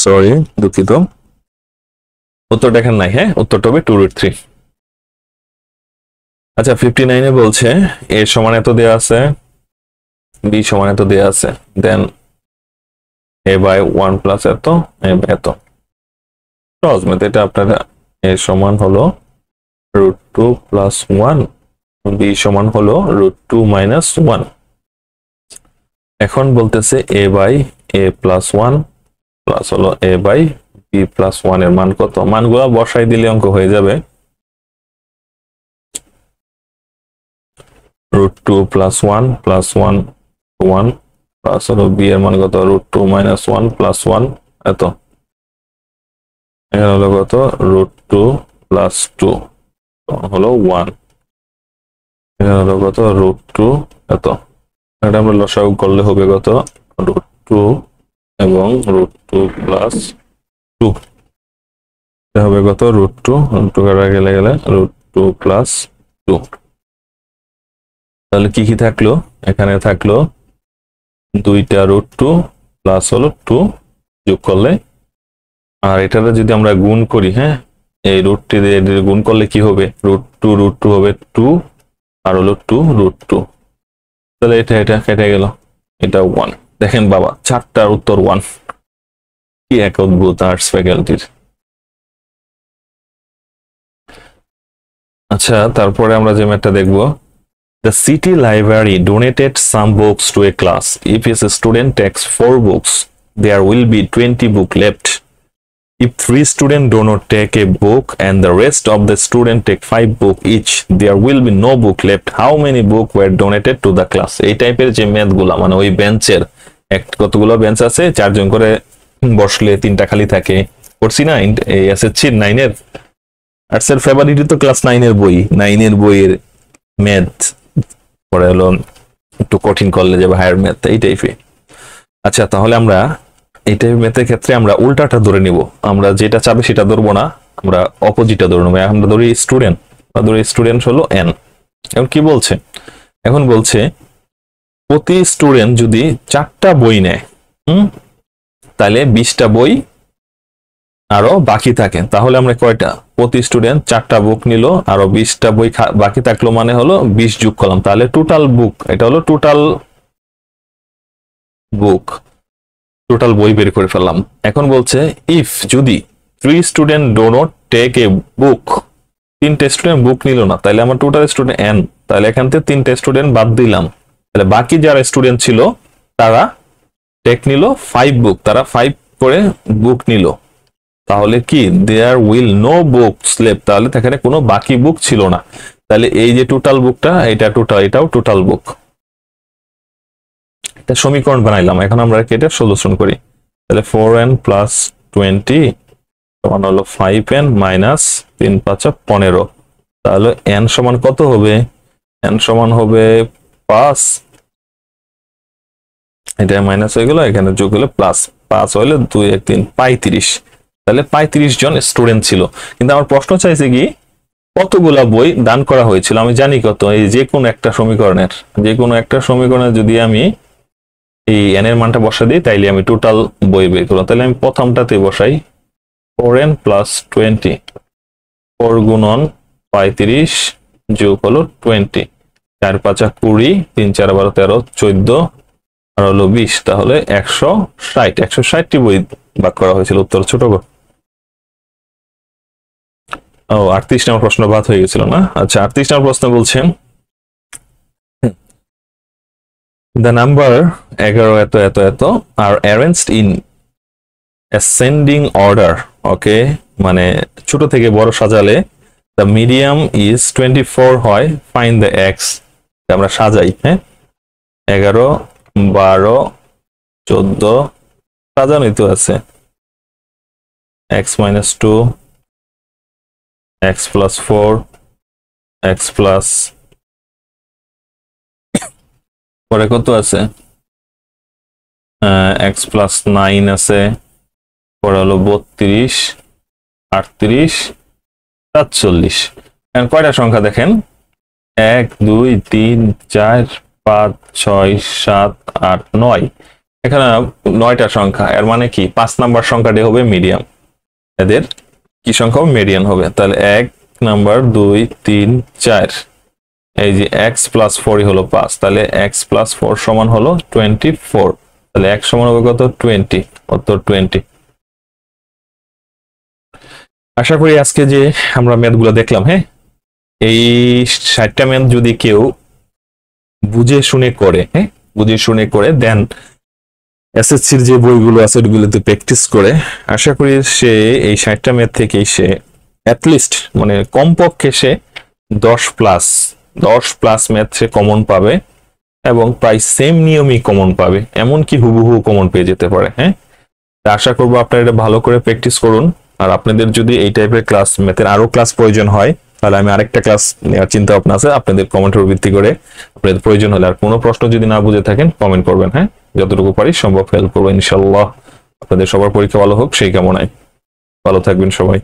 সরি দুঃখিত, উত্তরটা এখানে নাই। হ্যাঁ, উত্তরটা হবে 2√3। আচ্ছা 59 বলছে এ সমান এত দেয়া আছে, বি সমান এত দেয়া আছে, দেন a বাই 1 প্লাস এত, এত সহজ মেথড। এটা আপনারা এ সমান হলো √2 প্লাস 1, বি সমান হলো √2 মাইনাস 1। এখন বলতেছে a by a plus 1 plus হলো a বাই b প্লাস 1 এর মান কত, মানগুলো বসাই দিলে অঙ্ক হয়ে যাবে। √2 প্লাস 1 প্লাস 1 1 প্লাস হলো b এর মান কত, √2 মাইনাস 1 প্লাস 1 এত। এখানে হলো কত √2 প্লাস 2 হলো 1, এখানে হলো কত √2 এত, এটা আমরা লসাগু করলে হবে কত √2 এবং √2 প্লাস 2, এটা হবে কত √2 কাটা গেলে √2 প্লাস 2। তাহলে কি কি থাকলো, এখানে থাকলো দুইটা √2 প্লাস হলো 2 যোগ করলে, আর এটাতে যদি আমরা গুণ করি, হ্যাঁ এই √2 দিয়ে গুণ করলে কি হবে √2 হবে 2 আর হলো 2 √2, তাহলে এটা কেটে গেল, এটা 1। দেখেন বাবা, 4টার উত্তর 1, কি এক অদ্ভুত আর্টস ফ্যাকাল্টির। আচ্ছা, তারপরে আমরা যে ম্যাথটা দেখবো, the city library donated some books to a class. If a student takes 4 books, there will be 20 books left. If 3 students do not take a book and the rest of the students take 5 books each, there will be no book left. How many books were donated to the class? এই টাইপের যে ম্যাথগুলো, মানে ওই বেঞ্চের কতগুলো বেঞ্চ আছে, 4 জন করে বসলে 3টা খালি থাকে, করছি না এই এসএসসি 9 এর আর্টসের ফেভারিট তো ক্লাস 9 এর বই, 9 এর বইয়ের ম্যাথ, পরে হলো একটু কঠিন করলে যাবে হায়ার ম্যাথ, এই টাইপে। আচ্ছা, তাহলে আমরা এই টাইপের ম্যাথের ক্ষেত্রে আমরা উল্টাটা ধরে নিব, আমরা যেটা চাবে সেটা ধরবো না, আমরা অপোজিটটা ধরে নেবো। আমরা ধরি স্টুডেন্ট, স্টুডেন্ট হলো n। এখন কি বলছে, এখন বলছে প্রতি স্টুডেন্ট যদি 4টা বই নেয়, তাহলে 20টা বই আরো বাকি থাকে, তাহলে আমরা কয়টা, প্রতি স্টুডেন্ট 4টা বুক নিল, আরো 20টা বই বাকি থাকলো, মানে হলো 20 যোগ করলাম, তাহলে টোটাল বুক, এটা হলো টোটাল বুক, টোটাল বই বের করে ফেললাম। এখন বলছে ইফ যদি 3 student do not take a book, 3টে স্টুডেন্ট বুক নিল না, তাহলে আমার টোটাল স্টুডেন্ট n, তাহলে এখান থেকে 3টে স্টুডেন্ট বাদ দিলাম, তাহলে বাকি যারা স্টুডেন্ট ছিল তারা টেক নিল 5 বুক, তারা 5 করে বুক নিল, তাহলে কি there will no books left, তাহলে এখানে কোনো বাকি বুক ছিল না, তাহলে এই যে টোটাল বুকটা, এটা টোটাল, এটাও টোটাল বুক। এটা সমীকরণ বানাইলাম, এখন আমরা এটা সলিউশন করি, তাহলে 4n প্লাস 20 সমান হলো 5n মাইনাস 3 5 15, তাহলে n সমান কত হবে, n সমান হবে 5, এটা মাইনাস হয়ে গেল, এখানে যোগ হলো প্লাস, 5 হলে 2 1 3 35, তাহলে 35 জন স্টুডেন্ট ছিল। কিন্তু আমার প্রশ্ন চাইছে কি কতগুলা বই দান করা হয়েছিল, আমি জানি কত, এই যে কোনো একটা সমীকরণের যদি আমি এই n এর মানটা বসা দিই, তাইলে আমি টোটাল বই বের করব। তাহলে আমি প্রথমটাতে বসাই 4n প্লাস 20, 4 গুণন 35 যোগ হলো 20, 4 5 20, 3 4 12 13 14 আর হলো 20, তাহলে 160টি বই ভাগ করা হয়েছিল। উত্তর ছোট গো। ও 38 নম্বর প্রশ্ন বাদ হয়ে গেছিল না। আচ্ছা, 38 নম্বর প্রশ্ন বলছেন the number 11 এত এত এত are arranged in ascending order, ওকে, মানে ছোট থেকে বড় সাজালে the medium is 24 হয়, find the x, আমরা সাজাই, হ্যাঁ 11 12 14 সাজানোই তো আছে, x minus 2, x plus 4, x plus পরে কত আছে, x plus 9 আছে, পরে হলো 32 38 47। এখন কয়টা সংখ্যা দেখেন, 1 2 3 4 5 6 7 8 9, এখানে 9টা সংখ্যা, এর মানে কি 5 নাম্বার সংখ্যাটি হবে মিডিয়াম, এদের কি সংখ্যা হবে, মিডিয়ান হবে। তাহলে 1 নাম্বার 2 3 4, এই যে x প্লাস 4 হলো 5, তাহলে x প্লাস 4 সমান হলো 24, তাহলে x সমান হবে কত 20, উত্তর 20। আশা করি আজকে যে আমরা ম্যাথগুলো দেখলাম, হ্যাঁ এই 60টা ম্যাথ যদি কেউ বুঝে শুনে করে, হ্যাঁ বুঝে শুনে করে দেন এসএসসির যে বইগুলো আছে ওগুলোতে প্র্যাকটিস করে, আশা করি সে এই 60টা ম্যাথ থেকেই সে অ্যাটলিস্ট মানে কমপক্ষে সে 10 প্লাস ম্যাথ সে কমন পাবে, এবং প্রায় সেম নিয়মই কমন পাবে, এমনকি হুবহু কমন পেয়ে যেতে পারে। হ্যাঁ, আশা করবো আপনারা এটা ভালো করে প্র্যাকটিস করুন, আর আপনাদের যদি এই টাইপের ক্লাস ম্যাথের আরো ক্লাস প্রয়োজন হয় তাহলে আমি আরেকটা ক্লাস নেওয়ার চিন্তা ভাবনা আছে, আপনাদের কমেন্টের ভিত্তি করে আপনাদের প্রয়োজন হলে। আর কোনো প্রশ্ন যদি না বুঝে থাকেন কমেন্ট করবেন, হ্যাঁ, যতটুকু পারি সম্ভব হেল্প করবো ইনশাল্লাহ। আপনাদের সবার পরীক্ষা ভালো হোক সেই কামনায়। ভালো থাকবেন সবাই।